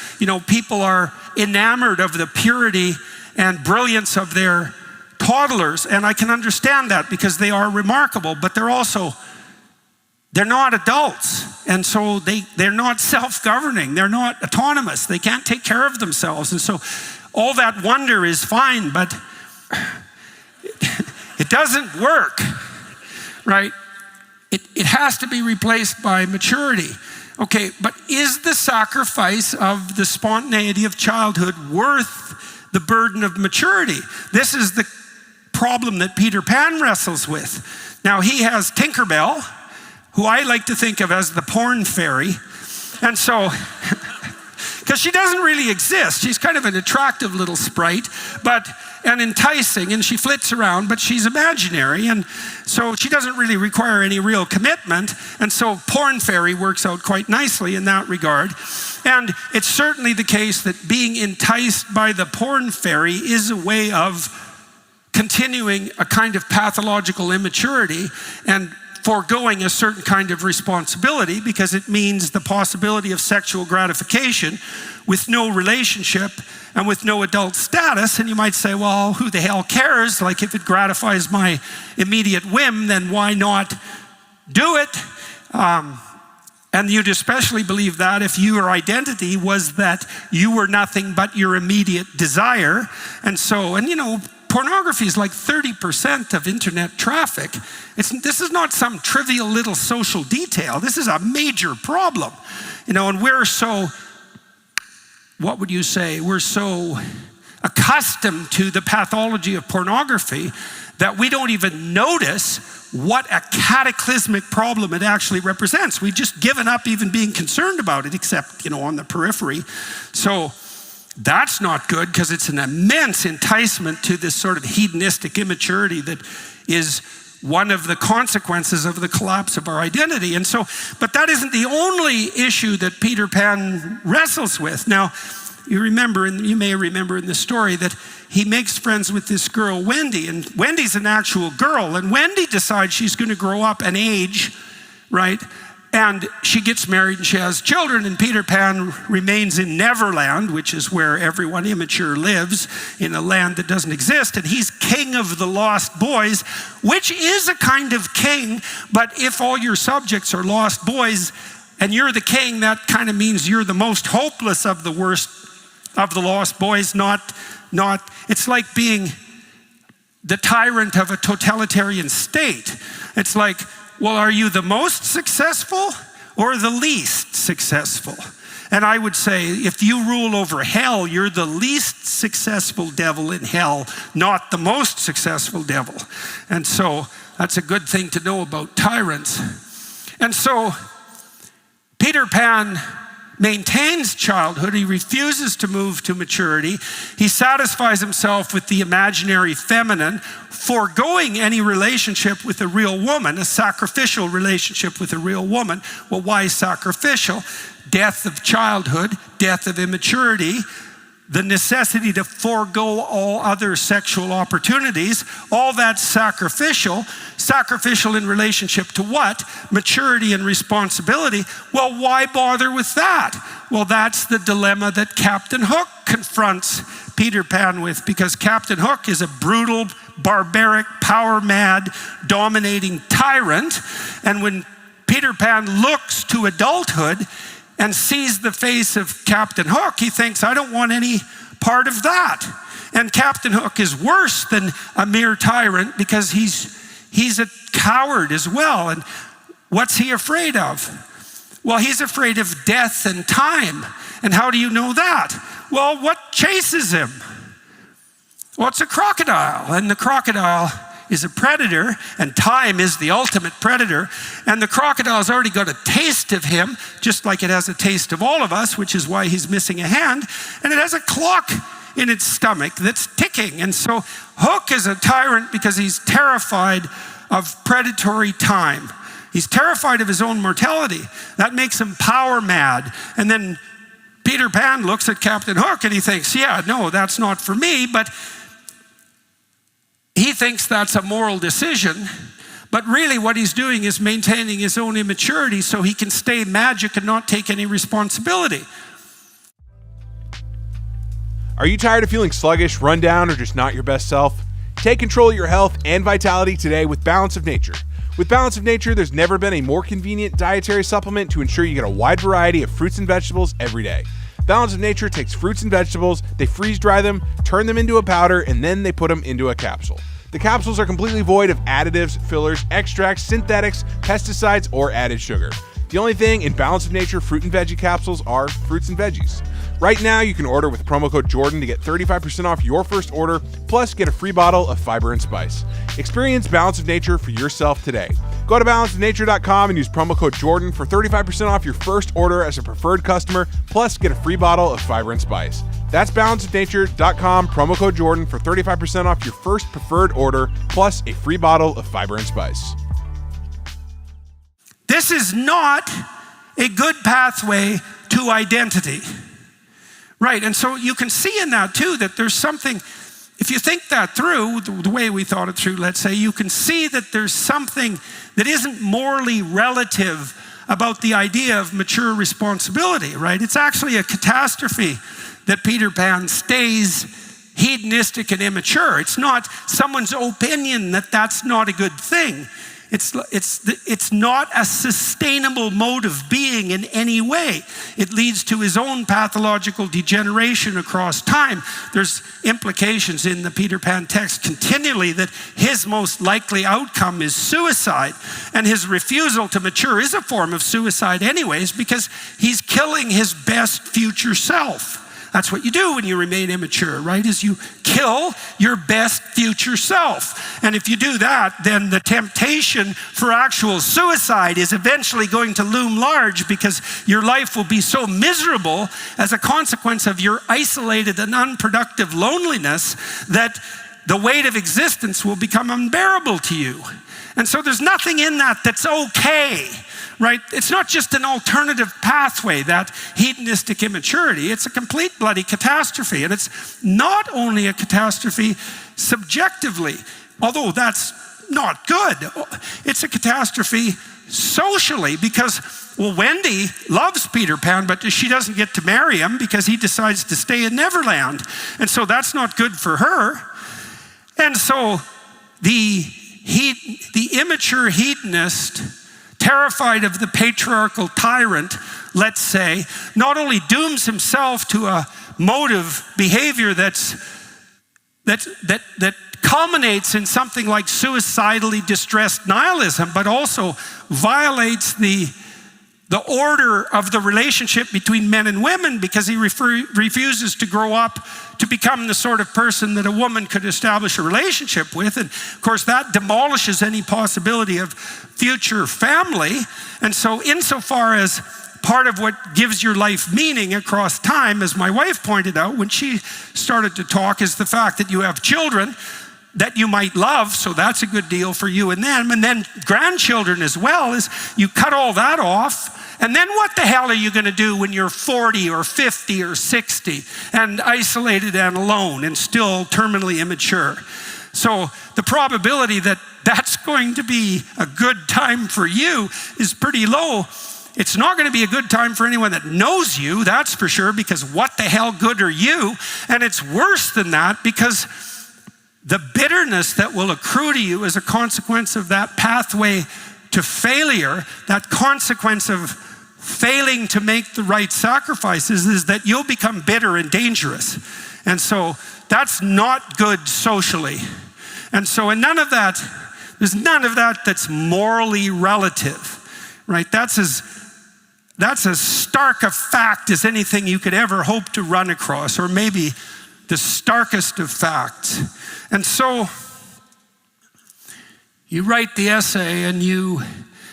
S1: people are enamored of the purity and brilliance of their toddlers, and I can understand that because they are remarkable, but they're not adults, and so they're not self-governing, they're not autonomous, they can't take care of themselves, and so all that wonder is fine, but it doesn't work, right? It has to be replaced by maturity. Okay, but is the sacrifice of the spontaneity of childhood worth the burden of maturity? This is the problem that Peter Pan wrestles with. Now, he has Tinkerbell, who I like to think of as the porn fairy. And so, because she doesn't really exist. She's kind of an attractive little sprite, and enticing, and she flits around, but she's imaginary, and so she doesn't really require any real commitment, and so porn fairy works out quite nicely in that regard. And it's certainly the case that being enticed by the porn fairy is a way of continuing a kind of pathological immaturity and foregoing a certain kind of responsibility, because it means the possibility of sexual gratification with no relationship and with no adult status. And you might say, well, who the hell cares? Like, if it gratifies my immediate whim, then why not do it? And you'd especially believe that if your identity was that you were nothing but your immediate desire. And pornography is like 30% of internet traffic. This is not some trivial little social detail. This is a major problem. And we're so, what would you say? We're so accustomed to the pathology of pornography that we don't even notice what a cataclysmic problem it actually represents. We've just given up even being concerned about it, except, on the periphery. So that's not good, because it's an immense enticement to this sort of hedonistic immaturity that is one of the consequences of the collapse of our identity. And so, but that isn't the only issue that Peter Pan wrestles with. Now, you may remember in the story that he makes friends with this girl, Wendy, and Wendy's an actual girl, and Wendy decides she's going to grow up and age, right? And she gets married and she has children, and Peter Pan remains in Neverland, which is where everyone immature lives, in a land that doesn't exist, and he's king of the lost boys, which is a kind of king, but if all your subjects are lost boys and you're the king, that kind of means you're the most hopeless of the worst of the lost boys, it's like being the tyrant of a totalitarian state. It's like, well, are you the most successful or the least successful? And I would say, if you rule over hell, you're the least successful devil in hell, not the most successful devil. And so that's a good thing to know about tyrants. And so Peter Pan maintains childhood. He refuses to move to maturity. He satisfies himself with the imaginary feminine, foregoing any relationship with a real woman, a sacrificial relationship with a real woman. Well, why sacrificial? Death of childhood, death of immaturity, the necessity to forego all other sexual opportunities, all that's sacrificial. Sacrificial in relationship to what? Maturity and responsibility. Well, why bother with that? Well, that's the dilemma that Captain Hook confronts Peter Pan with, because Captain Hook is a brutal, barbaric, power-mad, dominating tyrant. And when Peter Pan looks to adulthood and sees the face of Captain Hook, he thinks, I don't want any part of that. And Captain Hook is worse than a mere tyrant, because he's a coward as well. And what's he afraid of? Well, he's afraid of death and time. And how do you know that? Well, what chases him? Well, it's a crocodile, and the crocodile is a predator, and time is the ultimate predator. And the crocodile's already got a taste of him, just like it has a taste of all of us, which is why he's missing a hand. And it has a clock in its stomach that's ticking. And so Hook is a tyrant because he's terrified of predatory time. He's terrified of his own mortality. That makes him power mad. And then Peter Pan looks at Captain Hook and he thinks, yeah, no, that's not for me. But he thinks that's a moral decision. But really what he's doing is maintaining his own immaturity so he can stay magic and not take any responsibility.
S4: Are you tired of feeling sluggish, run down, or just not your best self? Take control of your health and vitality today with Balance of Nature. With Balance of Nature, there's never been a more convenient dietary supplement to ensure you get a wide variety of fruits and vegetables every day. Balance of Nature takes fruits and vegetables, they freeze dry them, turn them into a powder, and then they put them into a capsule. The capsules are completely void of additives, fillers, extracts, synthetics, pesticides, or added sugar. The only thing in Balance of Nature fruit and veggie capsules are fruits and veggies. Right now, you can order with promo code Jordan to get 35% off your first order, plus get a free bottle of fiber and spice. Experience Balance of Nature for yourself today. Go to balanceofnature.com and use promo code Jordan for 35% off your first order as a preferred customer, plus get a free bottle of fiber and spice. That's balanceofnature.com, promo code Jordan for 35% off your first preferred order, plus a free bottle of fiber and spice.
S1: This is not a good pathway to identity. Right, and so you can see in that too that there's something, if you think that through, the way we thought it through, let's say, you can see that there's something that isn't morally relative about the idea of mature responsibility, right? It's actually a catastrophe that Peter Pan stays hedonistic and immature. It's not someone's opinion that that's not a good thing. It's not a sustainable mode of being in any way. It leads to his own pathological degeneration across time. There's implications in the Peter Pan text continually that his most likely outcome is suicide, and his refusal to mature is a form of suicide anyways, because he's killing his best future self. That's what you do when you remain immature, right? Is you kill your best future self. And if you do that, then the temptation for actual suicide is eventually going to loom large, because your life will be so miserable as a consequence of your isolated and unproductive loneliness that the weight of existence will become unbearable to you. And so there's nothing in that that's okay. Right? It's not just an alternative pathway, that hedonistic immaturity. It's a complete bloody catastrophe. And it's not only a catastrophe subjectively, although that's not good. It's a catastrophe socially, because, well, Wendy loves Peter Pan, but she doesn't get to marry him because he decides to stay in Neverland. And so that's not good for her. And so the immature hedonist, terrified of the patriarchal tyrant, let's say, not only dooms himself to a mode of behavior that culminates in something like suicidally distressed nihilism, but also violates the order of the relationship between men and women, because he refuses to grow up to become the sort of person that a woman could establish a relationship with. And of course, that demolishes any possibility of future family. And so insofar as part of what gives your life meaning across time, as my wife pointed out when she started to talk, is the fact that you have children that you might love, so that's a good deal for you and them, and then grandchildren as well. Is you cut all that off, and then what the hell are you going to do when you're 40 or 50 or 60 and isolated and alone and still terminally immature? So the probability that that's going to be a good time for you is pretty low. It's not going to be a good time for anyone that knows you, that's for sure, because what the hell good are you? And it's worse than that, because the bitterness that will accrue to you as a consequence of that pathway to failure, that consequence of failing to make the right sacrifices, is that you'll become bitter and dangerous. And so that's not good socially. And so there's none of that that's morally relative, right? That's as stark a fact as anything you could ever hope to run across, or maybe the starkest of facts. And so you write the essay and you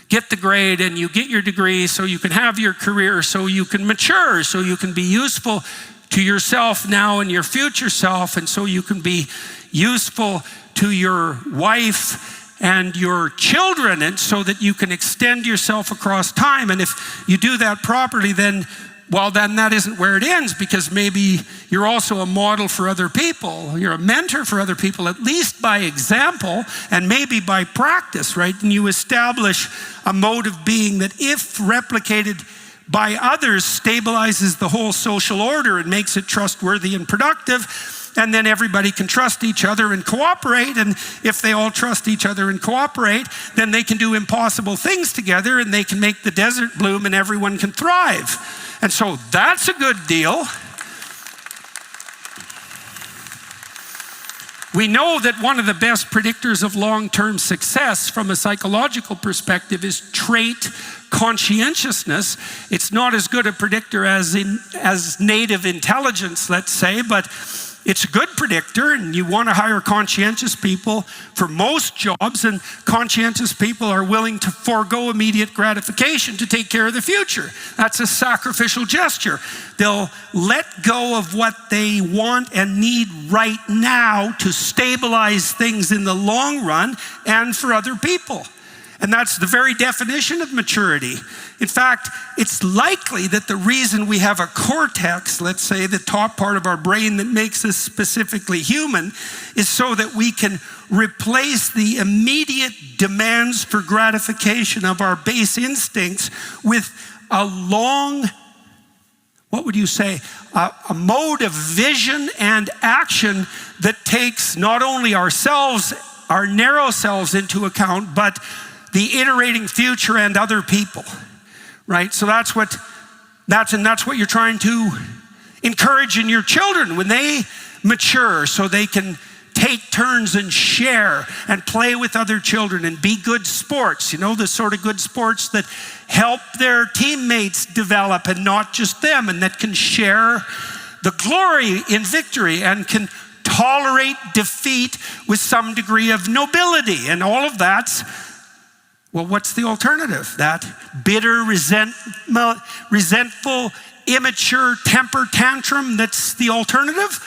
S1: get the grade and you get your degree so you can have your career, so you can mature, so you can be useful to yourself now and your future self, and so you can be useful to your wife and your children, and so that you can extend yourself across time. And if you do that properly, then that isn't where it ends, because maybe you're also a model for other people. You're a mentor for other people, at least by example and maybe by practice, right? And you establish a mode of being that, if replicated by others, stabilizes the whole social order and makes it trustworthy and productive. And then everybody can trust each other and cooperate. And if they all trust each other and cooperate, then they can do impossible things together, and they can make the desert bloom, and everyone can thrive. And so that's a good deal. We know that one of the best predictors of long-term success from a psychological perspective is trait conscientiousness. It's not as good a predictor as native intelligence, let's say, but it's a good predictor, and you want to hire conscientious people for most jobs, and conscientious people are willing to forego immediate gratification to take care of the future. That's a sacrificial gesture. They'll let go of what they want and need right now to stabilize things in the long run and for other people. And that's the very definition of maturity. In fact, it's likely that the reason we have a cortex, let's say the top part of our brain that makes us specifically human, is so that we can replace the immediate demands for gratification of our base instincts with a long, what would you say, a mode of vision and action that takes not only ourselves, our narrow selves into account, but the iterating future and other people, right? So that's what you're trying to encourage in your children when they mature, so they can take turns and share and play with other children and be good sports, the sort of good sports that help their teammates develop and not just them, and that can share the glory in victory and can tolerate defeat with some degree of nobility. And all of that's, well, what's the alternative? That bitter, resentful, immature temper tantrum, that's the alternative?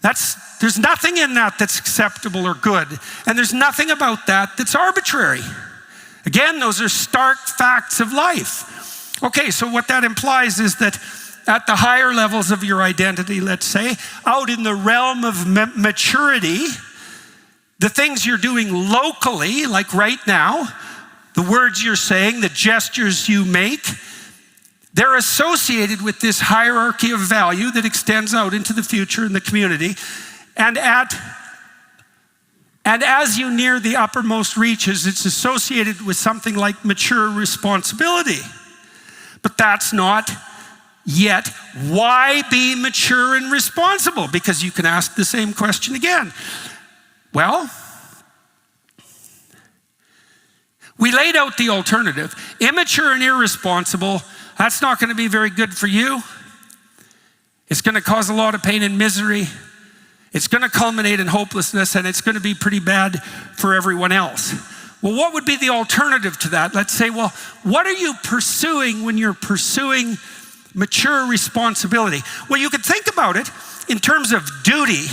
S1: There's nothing in that that's acceptable or good. And there's nothing about that that's arbitrary. Again, those are stark facts of life. Okay, so what that implies is that at the higher levels of your identity, let's say, out in the realm of maturity, the things you're doing locally, like right now, the words you're saying, the gestures you make, they're associated with this hierarchy of value that extends out into the future in the community. And as you near the uppermost reaches, it's associated with something like mature responsibility. But that's not yet why be mature and responsible, because you can ask the same question again. Well, we laid out the alternative. Immature and irresponsible, that's not going to be very good for you. It's going to cause a lot of pain and misery. It's going to culminate in hopelessness, and it's going to be pretty bad for everyone else. Well, what would be the alternative to that? Let's say, well, what are you pursuing when you're pursuing mature responsibility? Well, you could think about it in terms of duty,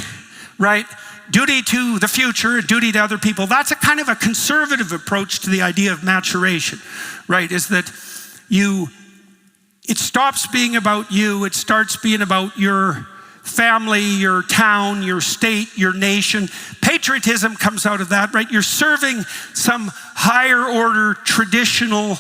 S1: right? Duty to the future, duty to other people. That's a kind of a conservative approach to the idea of maturation, right? Is that it stops being about you, it starts being about your family, your town, your state, your nation. Patriotism comes out of that, right? You're serving some higher order traditional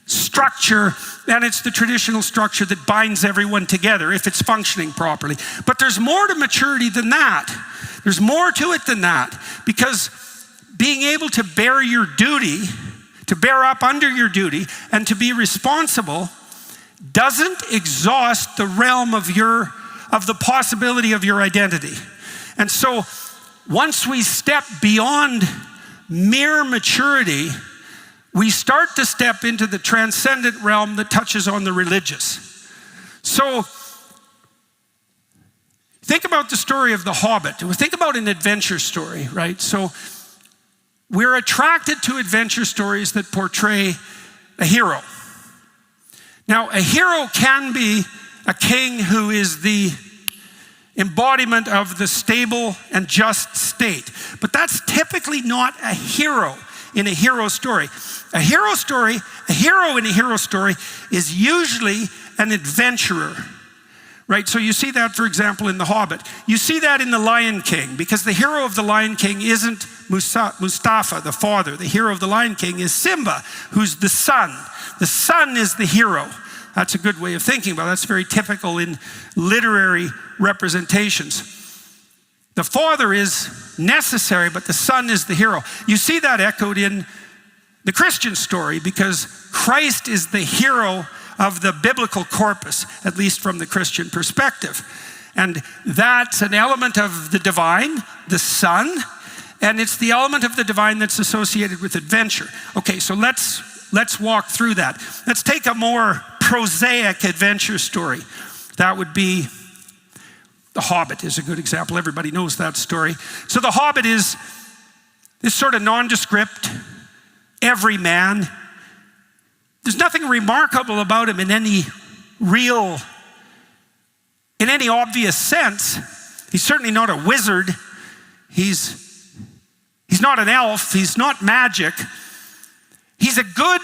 S1: structure, and it's the traditional structure that binds everyone together if it's functioning properly. But there's more to maturity than that. There's more to it than that, because being able to bear your duty, to bear up under your duty, and to be responsible doesn't exhaust the realm of the possibility of your identity. And so once we step beyond mere maturity, we start to step into the transcendent realm that touches on the religious. So think about the story of the Hobbit. Think about an adventure story, right? So we're attracted to adventure stories that portray a hero. Now, a hero can be a king who is the embodiment of the stable and just state, but that's typically not a hero in a hero story. A hero in a hero story is usually an adventurer, right? So you see that, for example, in The Hobbit. You see that in The Lion King, because the hero of The Lion King isn't Mustafa, the father. The hero of The Lion King is Simba, who's the son. The son is the hero. That's a good way of thinking about it. That's very typical in literary representations. The father is necessary, but the son is the hero. You see that echoed in the Christian story, because Christ is the hero of the biblical corpus, at least from the Christian perspective. And that's an element of the divine, the sun, and it's the element of the divine that's associated with adventure. Okay, so let's walk through that. Let's take a more prosaic adventure story. That would be The Hobbit is a good example. Everybody knows that story. So The Hobbit is this sort of nondescript, everyman. There's nothing remarkable about him in any obvious sense. He's certainly not a wizard. He's not an elf. He's not magic. He's a good,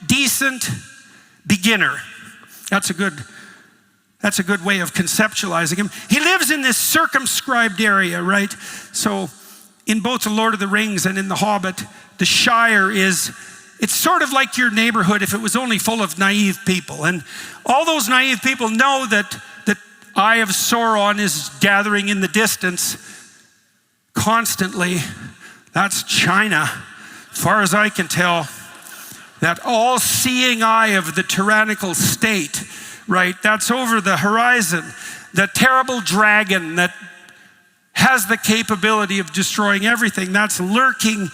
S1: decent beginner. That's a good way of conceptualizing him. He lives in this circumscribed area, right? So in both The Lord of the Rings and in The Hobbit, the Shire it's sort of like your neighborhood if it was only full of naive people. And all those naive people know that the Eye of Sauron is gathering in the distance constantly. That's China, far as I can tell. That all-seeing eye of the tyrannical state, right? That's over the horizon. The terrible dragon that has the capability of destroying everything, that's lurking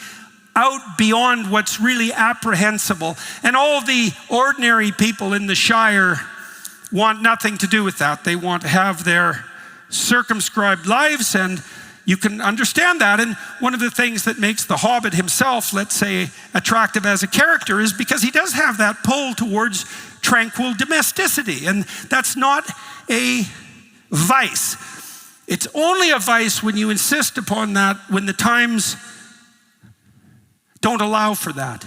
S1: out beyond what's really apprehensible. And all the ordinary people in the Shire want nothing to do with that. They want to have their circumscribed lives, and you can understand that. And one of the things that makes the Hobbit himself, let's say, attractive as a character is because he does have that pull towards tranquil domesticity. And that's not a vice. It's only a vice when you insist upon that, when the times don't allow for that,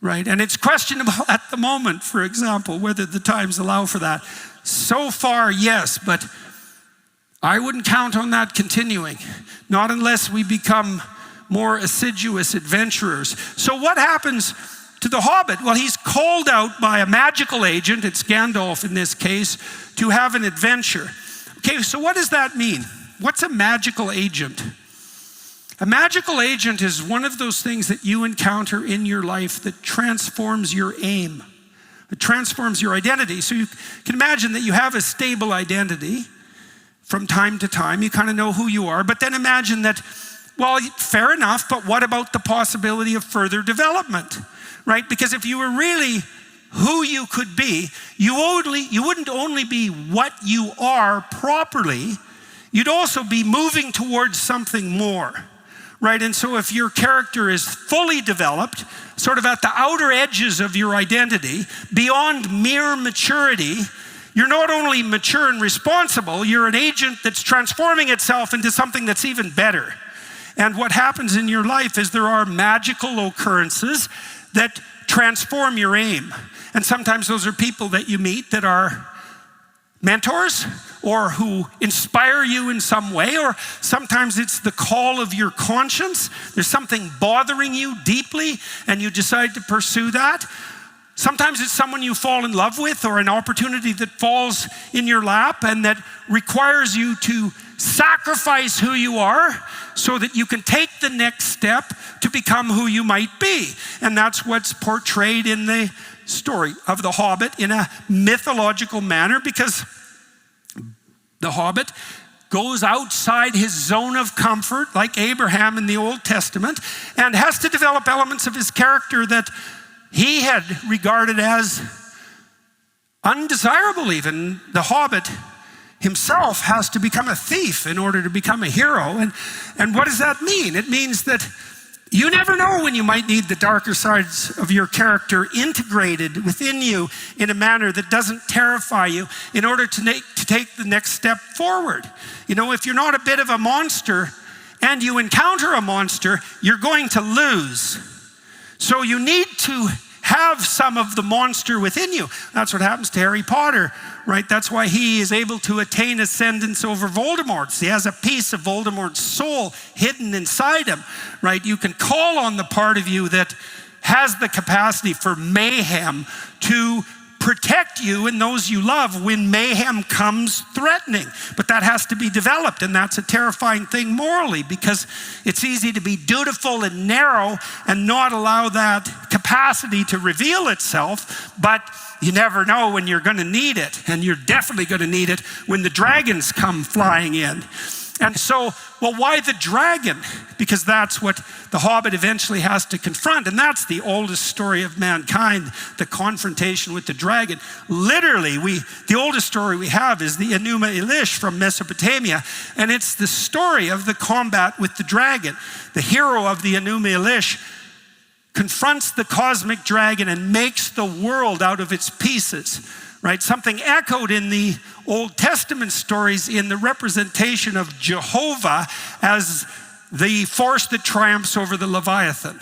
S1: right? And it's questionable at the moment, for example, whether the times allow for that. So far, yes, but I wouldn't count on that continuing, not unless we become more assiduous adventurers. So what happens to the Hobbit? Well, he's called out by a magical agent, it's Gandalf in this case, to have an adventure. Okay, so what does that mean? What's a magical agent? A magical agent is one of those things that you encounter in your life that transforms your aim. It transforms your identity. So you can imagine that you have a stable identity. From time to time, you kind of know who you are, but then imagine that, well, fair enough, but what about the possibility of further development, right? Because if you were really who you could be, you wouldn't only be what you are properly, you'd also be moving towards something more, right? And so if your character is fully developed, sort of at the outer edges of your identity, beyond mere maturity, you're not only mature and responsible, you're an agent that's transforming itself into something that's even better. And what happens in your life is there are magical occurrences that transform your aim. And sometimes those are people that you meet that are mentors or who inspire you in some way, or sometimes it's the call of your conscience. There's something bothering you deeply and you decide to pursue that. Sometimes it's someone you fall in love with or an opportunity that falls in your lap and that requires you to sacrifice who you are so that you can take the next step to become who you might be. And that's what's portrayed in the story of the Hobbit in a mythological manner, because the Hobbit goes outside his zone of comfort like Abraham in the Old Testament and has to develop elements of his character that he had regarded as undesirable even. The Hobbit himself has to become a thief in order to become a hero. And what does that mean? It means that you never know when you might need the darker sides of your character integrated within you in a manner that doesn't terrify you in order to take the next step forward. You know, if you're not a bit of a monster and you encounter a monster, you're going to lose. So you need to have some of the monster within you. That's what happens to Harry Potter, right? That's why he is able to attain ascendance over Voldemort. He has a piece of Voldemort's soul hidden inside him, right? You can call on the part of you that has the capacity for mayhem to protect you and those you love when mayhem comes threatening. But that has to be developed, and that's a terrifying thing morally, because it's easy to be dutiful and narrow and not allow that capacity to reveal itself, but you never know when you're going to need it, and you're definitely going to need it when the dragons come flying in. And so, well, why the dragon? Because that's what the Hobbit eventually has to confront, and that's the oldest story of mankind, the confrontation with the dragon. Literally, the oldest story we have is the Enuma Elish from Mesopotamia, and it's the story of the combat with the dragon. The hero of the Enuma Elish confronts the cosmic dragon and makes the world out of its pieces. Right? Something echoed in the Old Testament stories in the representation of Jehovah as the force that triumphs over the Leviathan.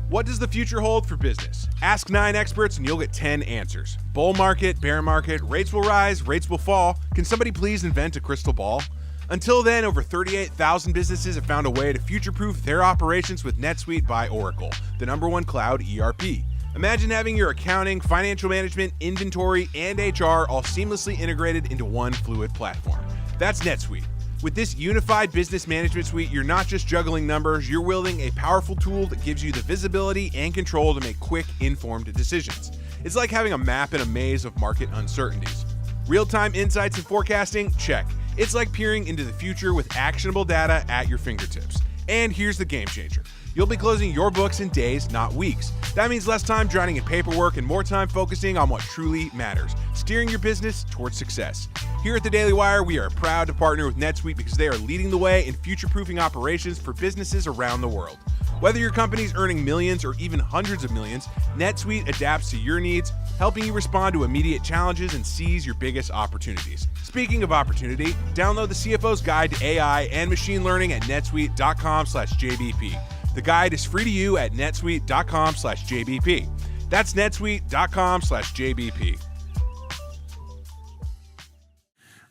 S4: What does the future hold for business? Ask 9 experts and you'll get 10 answers. Bull market, bear market, rates will rise, rates will fall. Can somebody please invent a crystal ball? Until then, over 38,000 businesses have found a way to future-proof their operations with NetSuite by Oracle, the #1 cloud ERP. Imagine having your accounting, financial management, inventory, and HR all seamlessly integrated into one fluid platform. That's NetSuite. With this unified business management suite, you're not just juggling numbers, you're wielding a powerful tool that gives you the visibility and control to make quick, informed decisions. It's like having a map in a maze of market uncertainties. Real-time insights and forecasting? Check. It's like peering into the future with actionable data at your fingertips. And here's the game changer. You'll be closing your books in days, not weeks. That means less time drowning in paperwork and more time focusing on what truly matters, steering your business towards success. Here at the Daily Wire, we are proud to partner with NetSuite because they are leading the way in future-proofing operations for businesses around the world. Whether your company's earning millions or even hundreds of millions, NetSuite adapts to your needs, helping you respond to immediate challenges and seize your biggest opportunities. Speaking of opportunity, download the CFO's Guide to AI and Machine Learning at netsuite.com/JBP. The guide is free to you at netsuite.com/JBP. That's netsuite.com/JBP.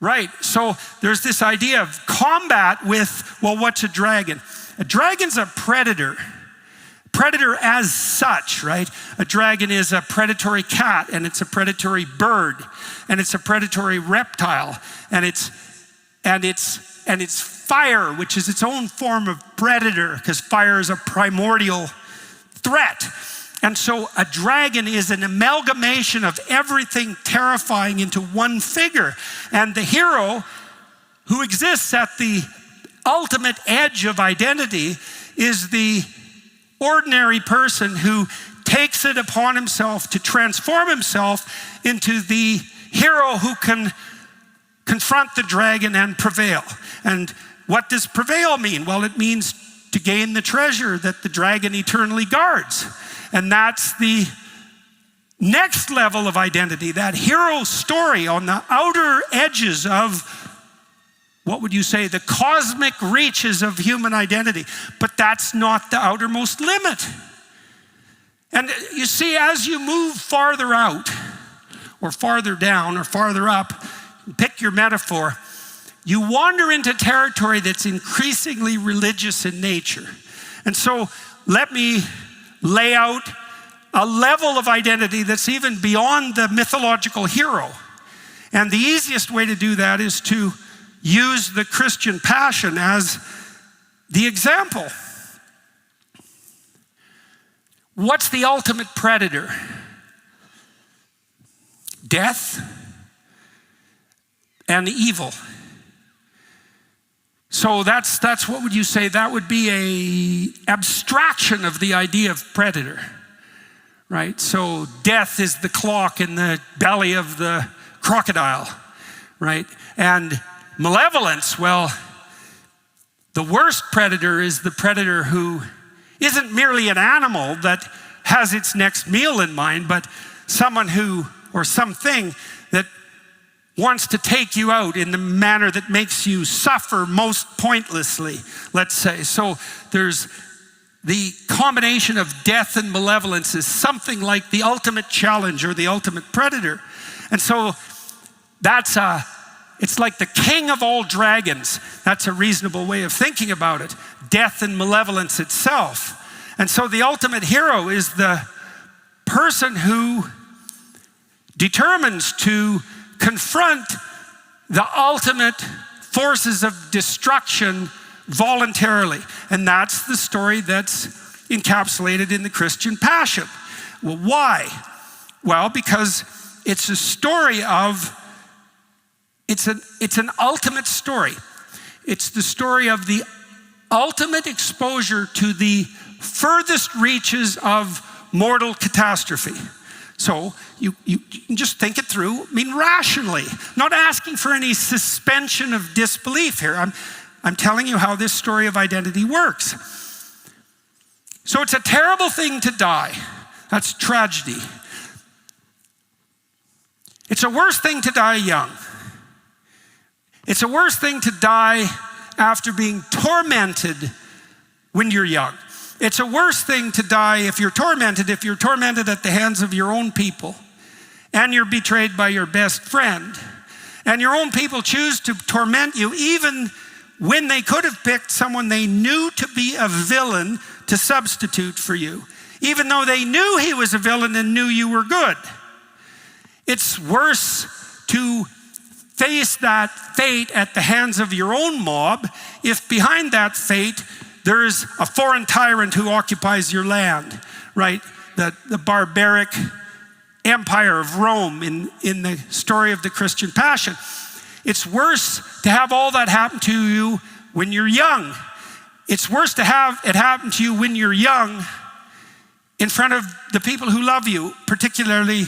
S1: Right, so there's this idea of combat with, well, what's a dragon? A dragon's a predator. Predator as such, right? A dragon is a predatory cat, and it's a predatory bird, and it's a predatory reptile, and it's fire, which is its own form of predator, because fire is a primordial threat. And so a dragon is an amalgamation of everything terrifying into one figure. And the hero who exists at the ultimate edge of identity is the ordinary person who takes it upon himself to transform himself into the hero who can confront the dragon and prevail. And what does prevail mean? Well, it means to gain the treasure that the dragon eternally guards. And that's the next level of identity, that hero story on the outer edges of, what would you say, the cosmic reaches of human identity. But that's not the outermost limit. And you see, as you move farther out, or farther down, or farther up, pick your metaphor, you wander into territory that's increasingly religious in nature. And so let me lay out a level of identity that's even beyond the mythological hero. And the easiest way to do that is to use the Christian passion as the example. What's the ultimate predator? Death and evil. So that's what would you say? That would be a abstraction of the idea of predator, right? So death is the clock in the belly of the crocodile, right? And malevolence, well, the worst predator is the predator who isn't merely an animal that has its next meal in mind, but someone who, or something that wants to take you out in the manner that makes you suffer most pointlessly, let's say. So there's the combination of death and malevolence is something like the ultimate challenge or the ultimate predator. And so it's like the king of all dragons. That's a reasonable way of thinking about it. Death and malevolence itself. And so the ultimate hero is the person who determines to confront the ultimate forces of destruction voluntarily. And that's the story that's encapsulated in the Christian passion. Well, why? Well, because it's a story of, it's an ultimate story. It's the story of the ultimate exposure to the furthest reaches of mortal catastrophe. So you can just think it through, I mean, rationally, not asking for any suspension of disbelief here. I'm telling you how this story of identity works. So it's a terrible thing to die. That's tragedy. It's a worse thing to die young. It's a worse thing to die after being tormented when you're young. It's a worse thing to die if you're tormented at the hands of your own people, and you're betrayed by your best friend, and your own people choose to torment you even when they could have picked someone they knew to be a villain to substitute for you, even though they knew he was a villain and knew you were good. It's worse to face that fate at the hands of your own mob if behind that fate there's a foreign tyrant who occupies your land, right? The barbaric empire of Rome in the story of the Christian passion. It's worse to have all that happen to you when you're young. It's worse to have it happen to you when you're young in front of the people who love you, particularly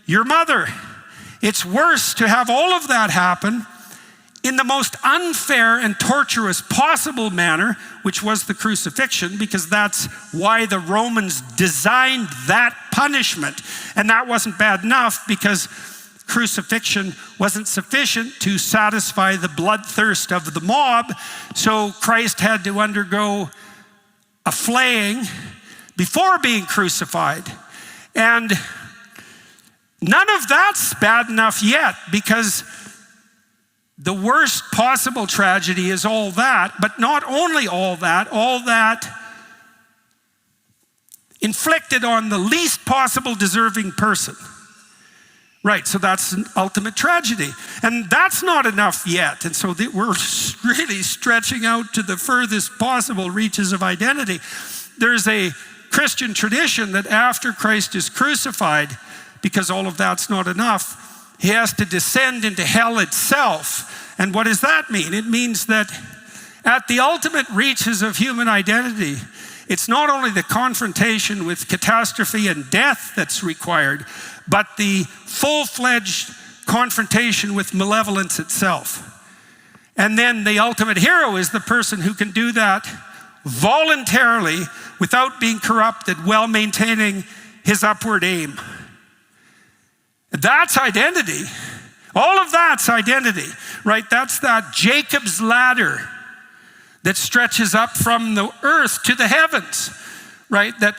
S1: your mother. It's worse to have all of that happen in the most unfair and torturous possible manner, which was the crucifixion, because that's why the Romans designed that punishment. And that wasn't bad enough because crucifixion wasn't sufficient to satisfy the bloodthirst of the mob. So Christ had to undergo a flaying before being crucified. And none of that's bad enough yet, because the worst possible tragedy is all that, but not only all that inflicted on the least possible deserving person. Right, so that's an ultimate tragedy. And that's not enough yet. And so we're really stretching out to the furthest possible reaches of identity. There's a Christian tradition that after Christ is crucified, because all of that's not enough, he has to descend into hell itself. And what does that mean? It means that at the ultimate reaches of human identity, it's not only the confrontation with catastrophe and death that's required, but the full-fledged confrontation with malevolence itself. And then the ultimate hero is the person who can do that voluntarily without being corrupted while maintaining his upward aim. That's identity. All of that's identity, right? That's that Jacob's ladder that stretches up from the earth to the heavens, right? That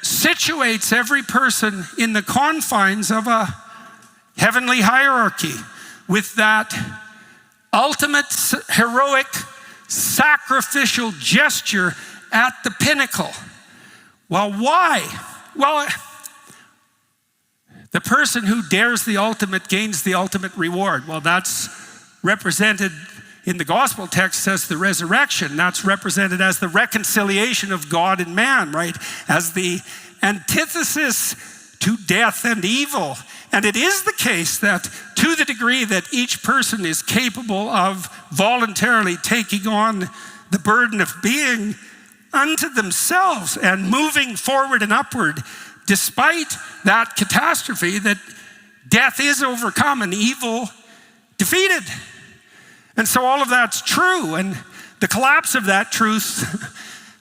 S1: situates every person in the confines of a heavenly hierarchy with that ultimate heroic sacrificial gesture at the pinnacle. Well, why? Well, the person who dares the ultimate gains the ultimate reward. Well, that's represented in the gospel text as the resurrection. That's represented as the reconciliation of God and man, right? As the antithesis to death and evil. And it is the case that to the degree that each person is capable of voluntarily taking on the burden of being unto themselves and moving forward and upward, despite that catastrophe, that death is overcome and evil defeated. And so all of that's true, and the collapse of that truth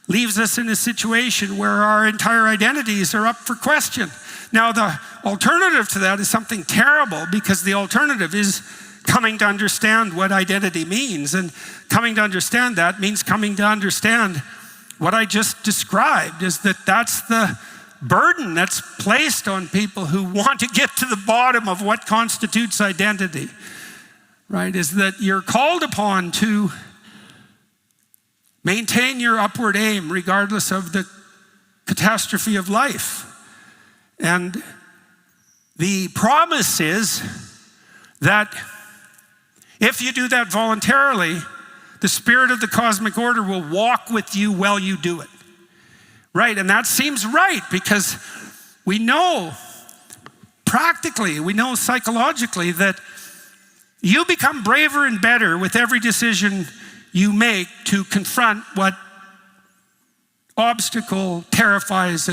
S1: leaves us in a situation where our entire identities are up for question. Now, the alternative to that is something terrible, because the alternative is coming to understand what identity means. And coming to understand that means coming to understand what I just described, is that that's the burden that's placed on people who want to get to the bottom of what constitutes identity, right? Is that you're called upon to maintain your upward aim regardless of the catastrophe of life. And the promise is that if you do that voluntarily, the spirit of the cosmic order will walk with you while you do it. Right, and that seems right because we know practically, we know psychologically that you become braver and better with every decision you make to confront what obstacle terrifies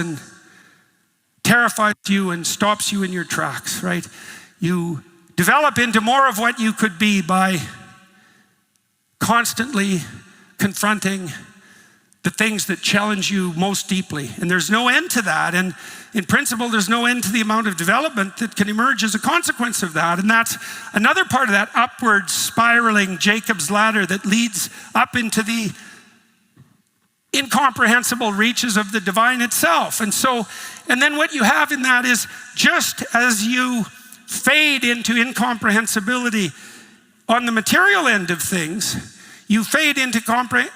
S1: you and stops you in your tracks, right? You develop into more of what you could be by constantly confronting the things that challenge you most deeply. And there's no end to that. And in principle, there's no end to the amount of development that can emerge as a consequence of that. And that's another part of that upward spiraling Jacob's ladder that leads up into the incomprehensible reaches of the divine itself. And then what you have in that is just as you fade into incomprehensibility on the material end of things, you fade into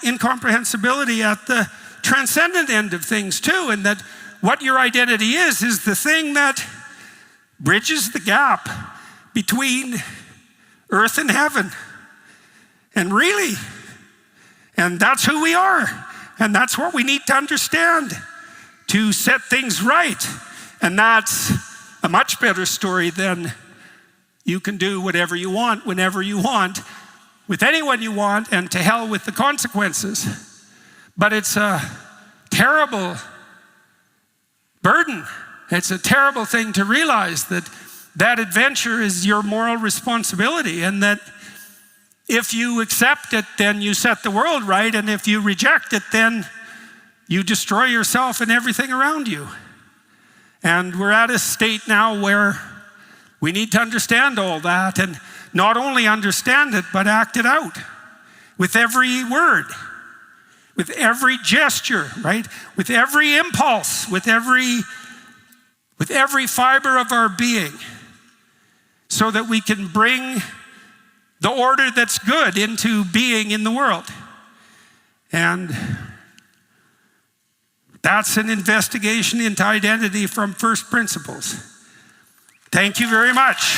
S1: incomprehensibility at the transcendent end of things too, and that what your identity is the thing that bridges the gap between earth and heaven. And really, and that's who we are, and that's what we need to understand to set things right. And that's a much better story than you can do whatever you want, whenever you want, with anyone you want, and to hell with the consequences. But it's a terrible burden. It's a terrible thing to realize that that adventure is your moral responsibility, and that if you accept it, then you set the world right, and if you reject it, then you destroy yourself and everything around you. And we're at a state now where we need to understand all that, and not only understand it, but act it out with every word, with every gesture, right? With every impulse, with every fiber of our being, so that we can bring the order that's good into being in the world. And that's an investigation into identity from first principles. Thank you very much.